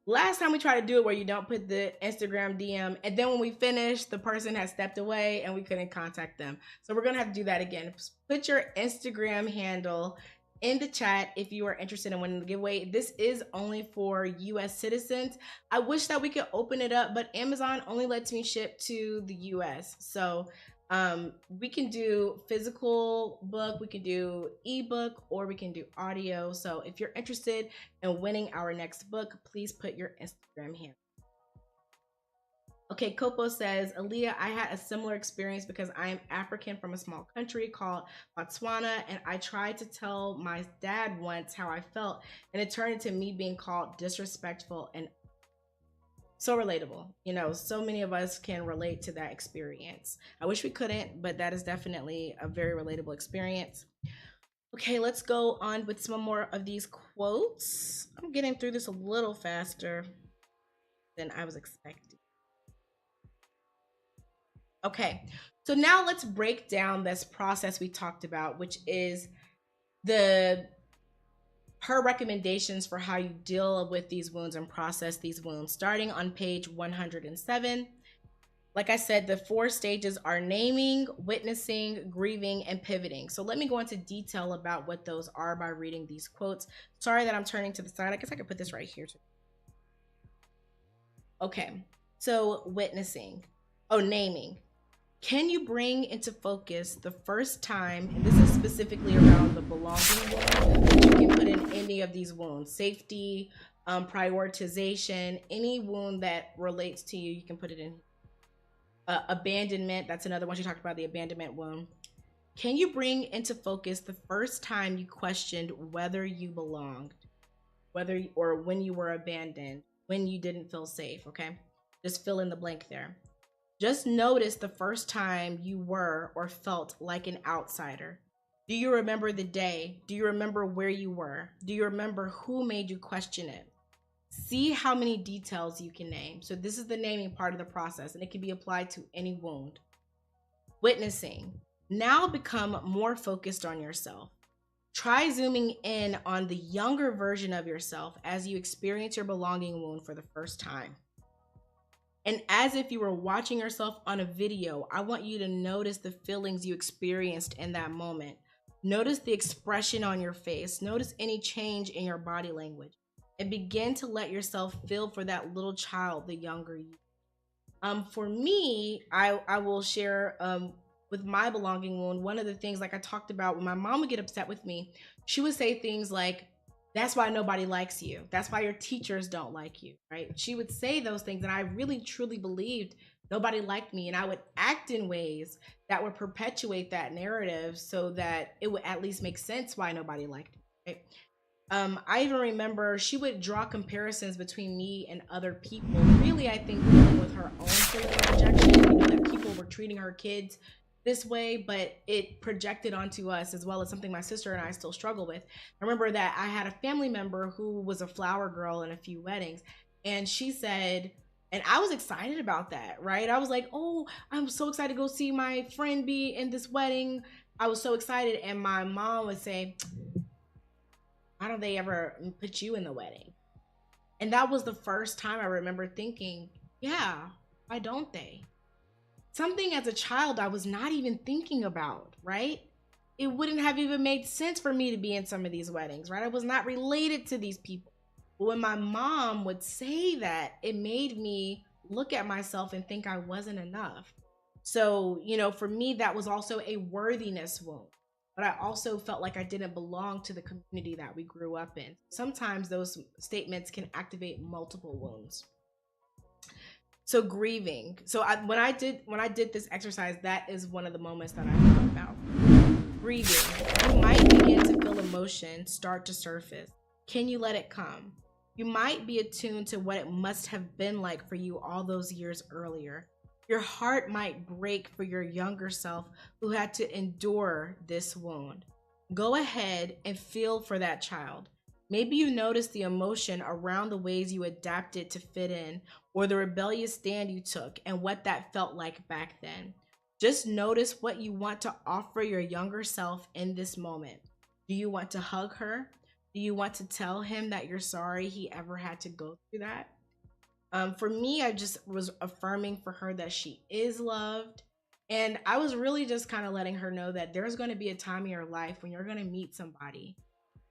Speaker 1: last time we tried to do it where you don't put the Instagram DM, and then when we finished, the person had stepped away and we couldn't contact them. So we're gonna have to do that again. Put your Instagram handle in the chat if you are interested in winning the giveaway. This is only for US citizens. I wish that we could open it up, but Amazon only lets me ship to the US. So we can do physical book, we can do ebook, or we can do audio. So if you're interested in winning our next book, please put your Instagram handle. Okay, Coco says, Aaliyah, I had a similar experience because I am African from a small country called Botswana, and I tried to tell my dad once how I felt, and it turned into me being called disrespectful and so relatable. You know, so many of us can relate to that experience. I wish we couldn't, but that is definitely a very relatable experience. Okay, let's go on with some more of these quotes. I'm getting through this a little faster than I was expecting. Okay, so now let's break down this process we talked about, which is her recommendations for how you deal with these wounds and process these wounds, starting on page 107. Like I said, the 4 stages are naming, witnessing, grieving, and pivoting. So let me go into detail about what those are by reading these quotes. Sorry that I'm turning to the side. I guess I could put this right here too. Okay, so witnessing. Oh, naming. Can you bring into focus the first time, and this is specifically around the belonging wound, but you can put in any of these wounds, safety, prioritization, any wound that relates to you, you can put it in. Abandonment, that's another one. She talked about the abandonment wound. Can you bring into focus the first time you questioned whether you belonged, or when you were abandoned, when you didn't feel safe? Okay, just fill in the blank there. Just notice the first time you were or felt like an outsider. Do you remember the day? Do you remember where you were? Do you remember who made you question it? See how many details you can name. So this is the naming part of the process, and it can be applied to any wound. Witnessing. Now become more focused on yourself. Try zooming in on the younger version of yourself as you experience your belonging wound for the first time. And as if you were watching yourself on a video, I want you to notice the feelings you experienced in that moment. Notice the expression on your face. Notice any change in your body language. And begin to let yourself feel for that little child, the younger you. For me, I will share with my belonging wound, one of the things, like I talked about, when my mom would get upset with me, she would say things like, that's why nobody likes you. That's why your teachers don't like you, right? She would say those things, and I really truly believed nobody liked me, and I would act in ways that would perpetuate that narrative so that it would at least make sense why nobody liked me, right? I even remember she would draw comparisons between me and other people. Really, I think dealing with her own feeling of rejection, that people were treating her kids this way, but it projected onto us as well, as something my sister and I still struggle with. I remember that I had a family member who was a flower girl in a few weddings, and she said, and I was excited about that, right? I was like, oh, I'm so excited to go see my friend be in this wedding. I was so excited. And my mom would say, why don't they ever put you in the wedding? And that was the first time I remember thinking, yeah, why don't they? Something as a child I was not even thinking about, right? It wouldn't have even made sense for me to be in some of these weddings, right? I was not related to these people. But when my mom would say that, it made me look at myself and think I wasn't enough. So, you know, for me, that was also a worthiness wound. But I also felt like I didn't belong to the community that we grew up in. Sometimes those statements can activate multiple wounds. So grieving. So when I did this exercise, that is one of the moments that I thought about. Grieving. You might begin to feel emotion start to surface. Can you let it come? You might be attuned to what it must have been like for you all those years earlier. Your heart might break for your younger self who had to endure this wound. Go ahead and feel for that child. Maybe you notice the emotion around the ways you adapted to fit in, or the rebellious stand you took and what that felt like back then. Just notice what you want to offer your younger self in this moment. Do you want to hug her? Do you want to tell him that you're sorry he ever had to go through that? For me, I just was affirming for her that she is loved. And I was really just kind of letting her know that there's going to be a time in your life when you're going to meet somebody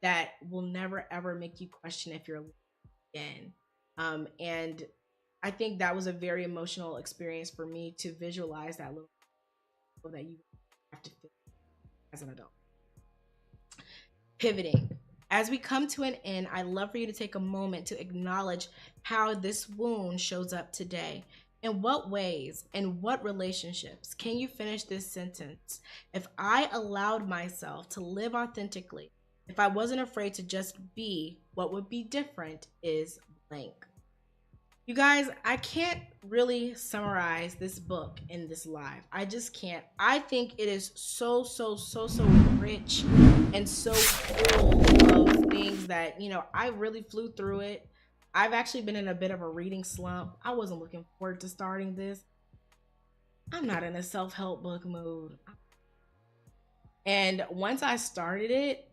Speaker 1: that will never ever make you question if you're loved again. And I think that was a very emotional experience for me to visualize that little that you have to feel as an adult. Pivoting. As we come to an end, I'd love for you to take a moment to acknowledge how this wound shows up today. In what ways and what relationships can you finish this sentence? If I allowed myself to live authentically, if I wasn't afraid to just be, what would be different is blank. You guys, I can't really summarize this book in this live. I just can't. I think it is so rich and so full of things that, I really flew through it. I've actually been in a bit of a reading slump. I wasn't looking forward to starting this. I'm not in a self help book mood. And once I started it,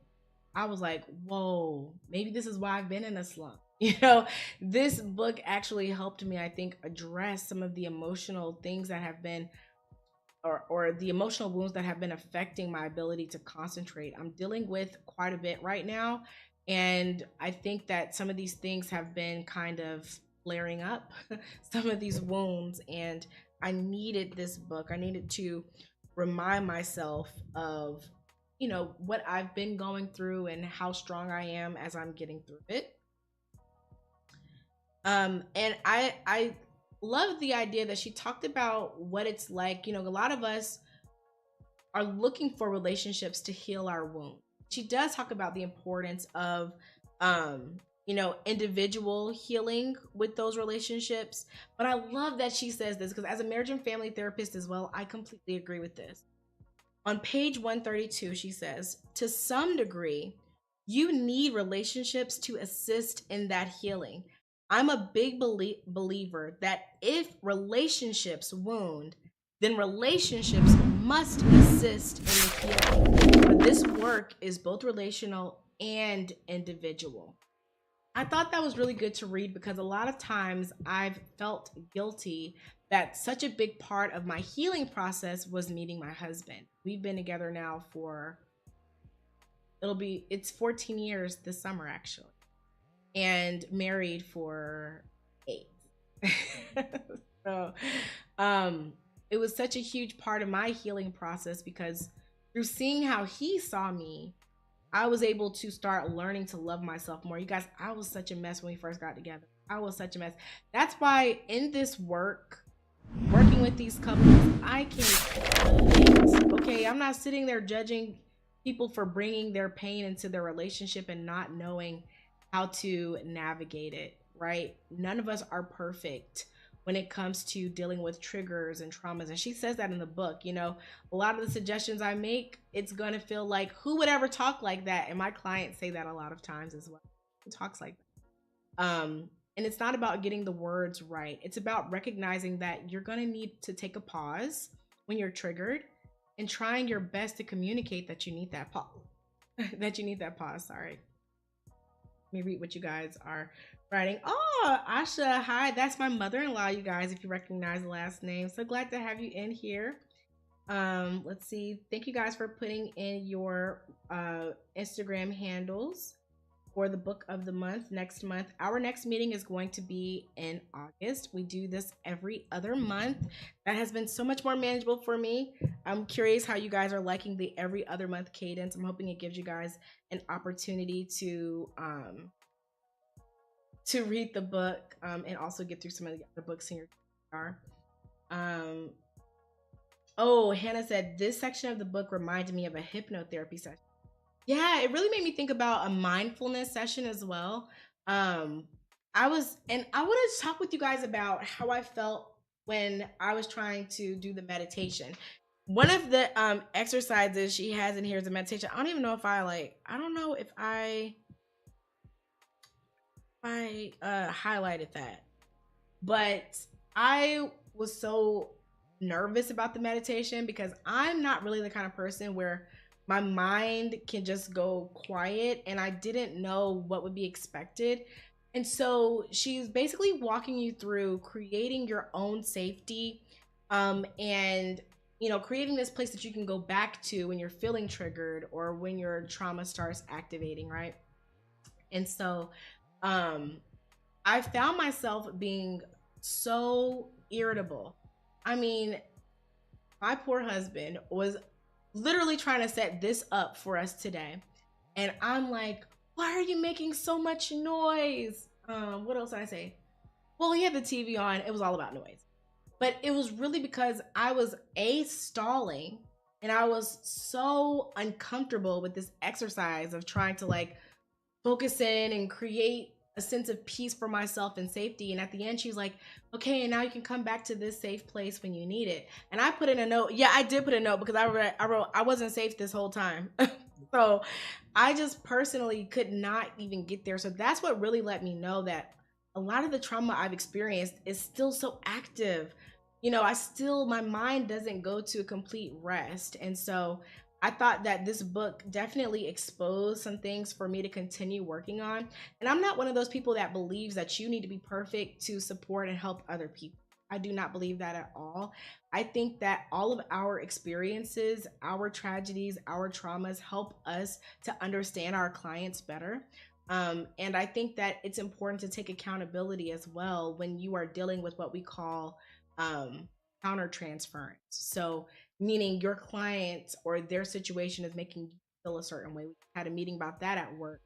Speaker 1: I was like, whoa, maybe this is why I've been in a slump. This book actually helped me, I think, address some of the emotional things that have been, or the emotional wounds that have been affecting my ability to concentrate. I'm dealing with quite a bit right now. And I think that some of these things have been kind of flaring up, some of these wounds. And I needed this book. I needed to remind myself of, what I've been going through and how strong I am as I'm getting through it. And I love the idea that she talked about what it's like. A lot of us are looking for relationships to heal our wound. She does talk about the importance of individual healing with those relationships. But I love that she says this because as a marriage and family therapist as well, I completely agree with this. On page 132, she says, to some degree, you need relationships to assist in that healing. I'm a big believer that if relationships wound, then relationships must assist in the healing. But this work is both relational and individual. I thought that was really good to read because a lot of times I've felt guilty that such a big part of my healing process was meeting my husband. We've been together now for, it's 14 years this summer actually, and married for 8. So, it was such a huge part of my healing process because through seeing how he saw me, I was able to start learning to love myself more. You guys, I was such a mess when we first got together. I was such a mess. That's why in this working with these couples, I can relate. Okay, I'm not sitting there judging people for bringing their pain into their relationship and not knowing how to navigate it, right? None of us are perfect when it comes to dealing with triggers and traumas. And she says that in the book. A lot of the suggestions I make, it's going to feel like, who would ever talk like that? And my clients say that a lot of times as well. Who talks like that? And it's not about getting the words right. It's about recognizing that you're going to need to take a pause when you're triggered and trying your best to communicate that you need that pause. Sorry. Let me read what you guys are writing. Oh, Asha, hi. That's my mother-in-law, you guys, if you recognize the last name. So glad to have you in here. Let's see. Thank you guys for putting in your Instagram handles for the book of the month next month. Our next meeting is going to be in August. We do this every other month. That has been so much more manageable for me. I'm curious how you guys are liking the every other month cadence. I'm hoping it gives you guys an opportunity to read the book and also get through some of the other books in your car. Oh, Hannah said this section of the book reminded me of a hypnotherapy session. Yeah, it really made me think about a mindfulness session as well. I wanted to talk with you guys about how I felt when I was trying to do the meditation. One of the exercises she has in here is a meditation. I don't even know if I don't know if I highlighted that. But I was so nervous about the meditation because I'm not really the kind of person where my mind can just go quiet, and I didn't know what would be expected. And so she's basically walking you through creating your own safety, and creating this place that you can go back to when you're feeling triggered or when your trauma starts activating, right? And so um I found myself being so irritable. I mean, my poor husband was literally trying to set this up for us today. And I'm like, why are you making so much noise? What else did I say? Well, he had the TV on. It was all about noise. But it was really because I was stalling, and I was so uncomfortable with this exercise of trying to like focus in and create a sense of peace for myself and safety. And at the end, she's like, okay, and now you can come back to this safe place when you need it. And I put in a note. Yeah, I did put a note because I wrote I wasn't safe this whole time. So I just personally could not even get there. So that's what really let me know that a lot of the trauma I've experienced is still so active. My mind doesn't go to a complete rest. And so I thought that this book definitely exposed some things for me to continue working on. And I'm not one of those people that believes that you need to be perfect to support and help other people. I do not believe that at all. I think that all of our experiences, our tragedies, our traumas help us to understand our clients better. And I think that it's important to take accountability as well when you are dealing with what we call um, countertransference. So, meaning your client or their situation is making you feel a certain way. We had a meeting about that at work.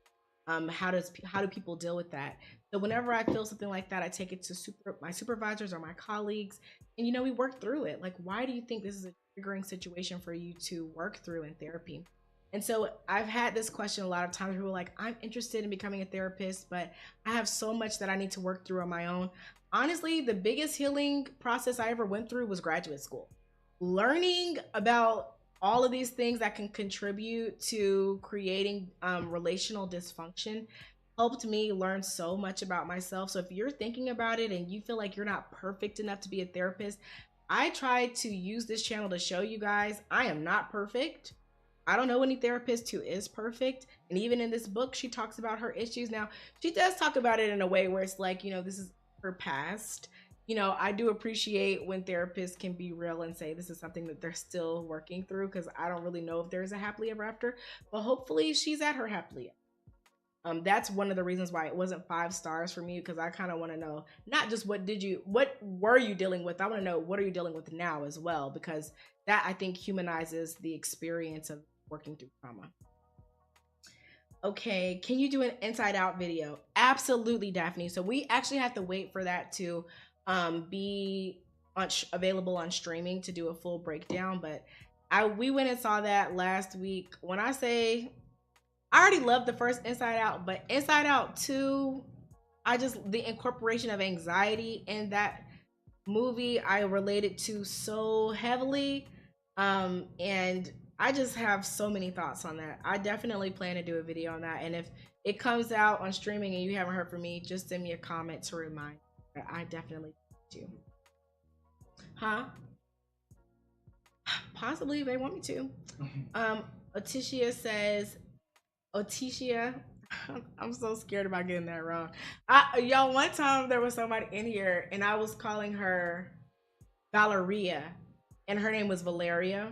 Speaker 1: How do people deal with that? So whenever I feel something like that, I take it to my supervisors or my colleagues, and we work through it. Like, why do you think this is a triggering situation for you to work through in therapy? And so I've had this question a lot of times. People are like, I'm interested in becoming a therapist, but I have so much that I need to work through on my own. Honestly, the biggest healing process I ever went through was graduate school. Learning about all of these things that can contribute to creating relational dysfunction helped me learn so much about myself. So if you're thinking about it and you feel like you're not perfect enough to be a therapist, I try to use this channel to show you guys I am not perfect. I don't know any therapist who is perfect. And even in this book, she talks about her issues. Now, she does talk about it in a way where it's like, this is her past. I do appreciate when therapists can be real and say this is something that they're still working through, because I don't really know if there's a happily ever after, but hopefully she's at her happily. That's one of the reasons why it wasn't 5 stars for me, because I kind of want to know not just what were you dealing with. I want to know what are you dealing with now as well, because that I think humanizes the experience of working through trauma. Okay, can you do an inside out video? Absolutely, Daphne. So we actually have to wait for that to be available on streaming to do a full breakdown. But we went and saw that last week. When I say I already loved the first Inside Out, but Inside Out 2, the incorporation of anxiety in that movie I related to so heavily. And I just have so many thoughts on that. I definitely plan to do a video on that. And if it comes out on streaming and you haven't heard from me, just send me a comment to remind me. I definitely do. Huh? Possibly if they want me to. Oticia says, Oticia, I'm so scared about getting that wrong. Y'all, one time there was somebody in here and I was calling her Valeria and her name was Valeria.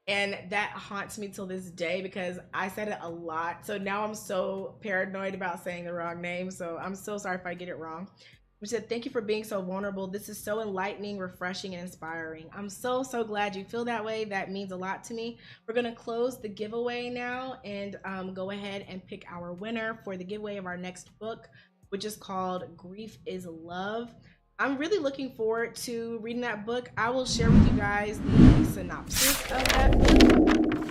Speaker 1: And that haunts me till this day because I said it a lot. So now I'm so paranoid about saying the wrong name. So I'm so sorry if I get it wrong. We said, thank you for being so vulnerable. This is so enlightening, refreshing, and inspiring. I'm so, so glad you feel that way. That means a lot to me. We're going to close the giveaway now and go ahead and pick our winner for the giveaway of our next book, which is called Grief is Love. I'm really looking forward to reading that book. I will share with you guys the synopsis of that book.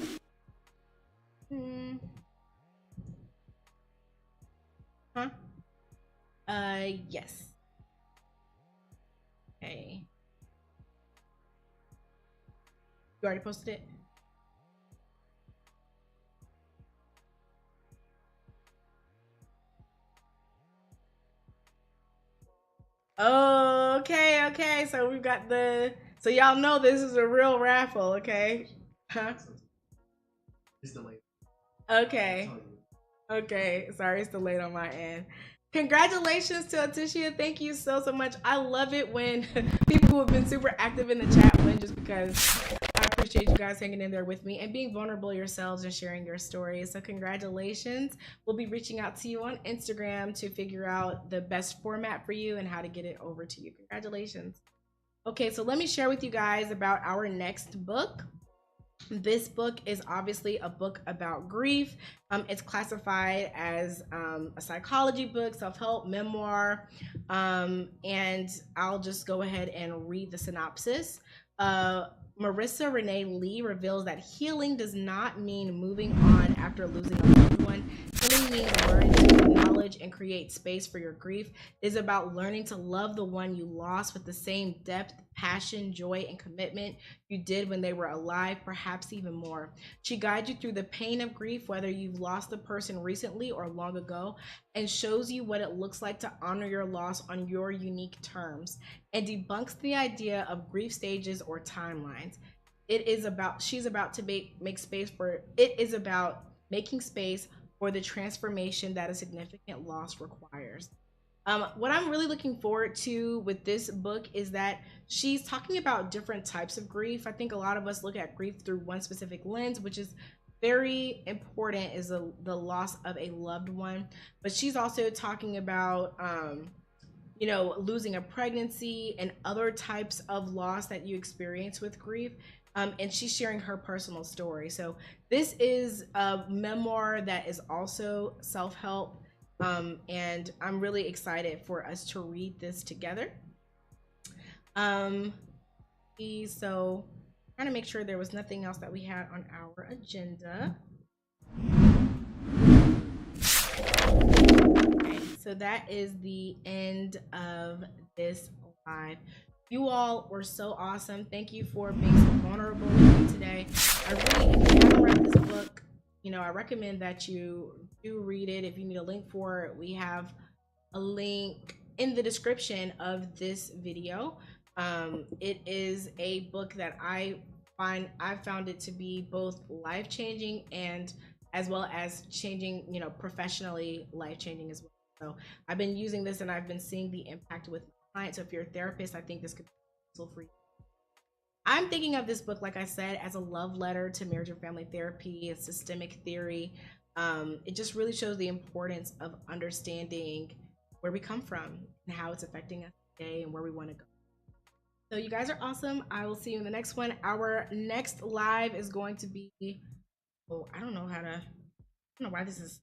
Speaker 1: Huh? Yes. Okay. You already posted it? Oh, okay, okay. So we've got the. So y'all know this is a real raffle, okay? Huh? It's delayed. Okay. Okay. Sorry, it's delayed on my end. Congratulations to Aticia. Thank you so so much. I love it when people who have been super active in the chat win, just because I appreciate you guys hanging in there with me and being vulnerable yourselves and sharing your stories. So congratulations. We'll be reaching out to you on Instagram to figure out the best format for you and how to get it over to you. Congratulations. Okay, so let me share with you guys about our next book. This book is obviously a book about grief. It's classified as a psychology book, self-help, memoir, and I'll just go ahead and read the synopsis. Marissa Renee Lee reveals that healing does not mean moving on after losing a loved one. Healing means learning to acknowledge and create space for your grief. It is about learning to love the one you lost with the same depth, passion, joy, and commitment you did when they were alive, perhaps even more. She guides you through the pain of grief, whether you've lost the person recently or long ago, and shows you what it looks like to honor your loss on your unique terms, and debunks the idea of grief stages or timelines. She's about to make space for, it is about making space for the transformation that a significant loss requires. What I'm really looking forward to with this book is that she's talking about different types of grief. I think a lot of us look at grief through one specific lens, which is very important, is the loss of a loved one. But she's also talking about, losing a pregnancy and other types of loss that you experience with grief. And she's sharing her personal story. So this is a memoir that is also self-help. And I'm really excited for us to read this together. So trying to make sure there was nothing else that we had on our agenda. Okay, so that is the end of this live. You all were so awesome. Thank you for being so vulnerable with me today. I really, if you haven't read this book, I recommend that you do read it. If you need a link for it, we have a link in the description of this video. It is a book that I found it to be both life-changing and as well as changing, professionally life-changing as well. So I've been using this and I've been seeing the impact with clients. So if you're a therapist, I think this could be useful for you. I'm thinking of this book, like I said, as a love letter to marriage and family therapy and systemic theory. It just really shows the importance of understanding where we come from and how it's affecting us today and where we want to go. So you guys are awesome. I will see you in the next one. Our next live is going to be, I don't know why this is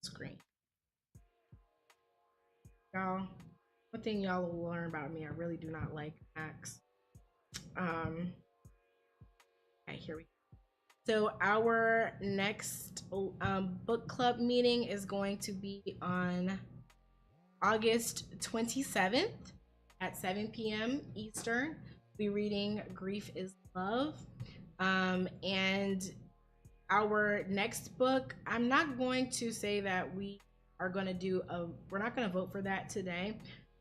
Speaker 1: screen. Y'all, one thing y'all will learn about me, I really do not like Macs. Okay, here we go. So our next book club meeting is going to be on August 27th at 7 p.m. Eastern. We'll be reading Grief is Love. And our next book, I'm not going to say that we are going to do we're not going to vote for that today.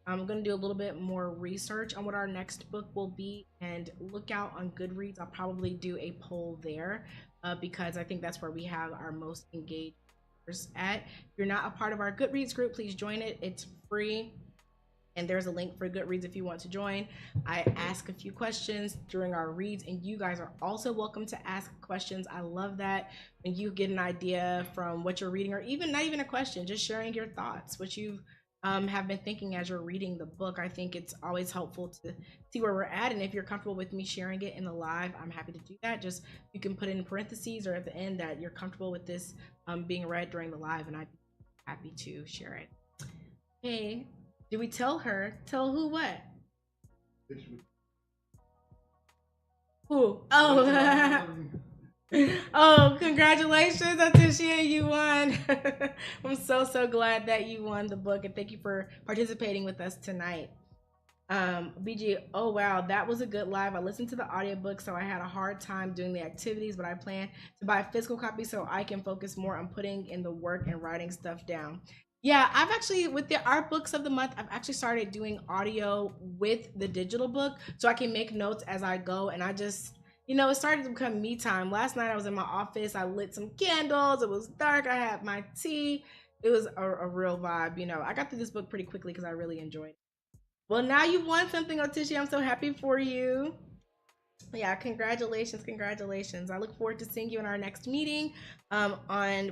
Speaker 1: I'm going to do a little bit more research on what our next book will be, and look out on Goodreads. I'll probably do a poll there because I think that's where we have our most engaged at. If you're not a part of our Goodreads group, please join it. It's free, and there's a link for Goodreads if you want to join. I ask a few questions during our reads, and you guys are also welcome to ask questions. I love that when you get an idea from what you're reading, or even not even a question, just sharing your thoughts, what you have been thinking as you're reading the book. I think it's always helpful to see where we're at, and if you're comfortable with me sharing it in the live, I'm happy to do that. Just you can put in parentheses or at the end that you're comfortable with this being read during the live, and I'd be happy to share it. Hey, did we tell her? Tell who what? Who? Oh. Oh, congratulations, Aticia, you won. I'm so glad that you won the book, and thank you for participating with us tonight. BG, oh wow, that was a good live. I listened to the audiobook, so I had a hard time doing the activities, but I plan to buy a physical copy so I can focus more on putting in the work and writing stuff down. Yeah, I've actually, with the art books of the month, I've actually started doing audio with the digital book so I can make notes as I go. And I just, it started to become me time. Last night I was in my office, I lit some candles, it was dark, I had my tea. It was a real vibe. I got through this book pretty quickly because I really enjoyed it. Well, now you won something, Otishi. I'm so happy for you. Yeah, congratulations, congratulations. I look forward to seeing you in our next meeting. On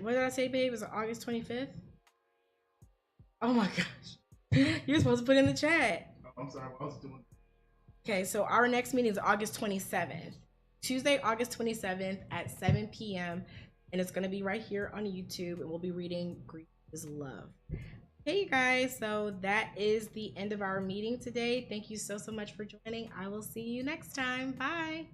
Speaker 1: what did I say, babe? Was it August 25th? Oh my gosh. You're supposed to put in the chat. Oh, I'm sorry, what else doing? Okay, so our next meeting is August 27th. Tuesday, August 27th at 7 p.m. And it's gonna be right here on YouTube, and we'll be reading Grief is Love. Hey you guys, so that is the end of our meeting today. Thank you so much for joining. I will see you next time. Bye.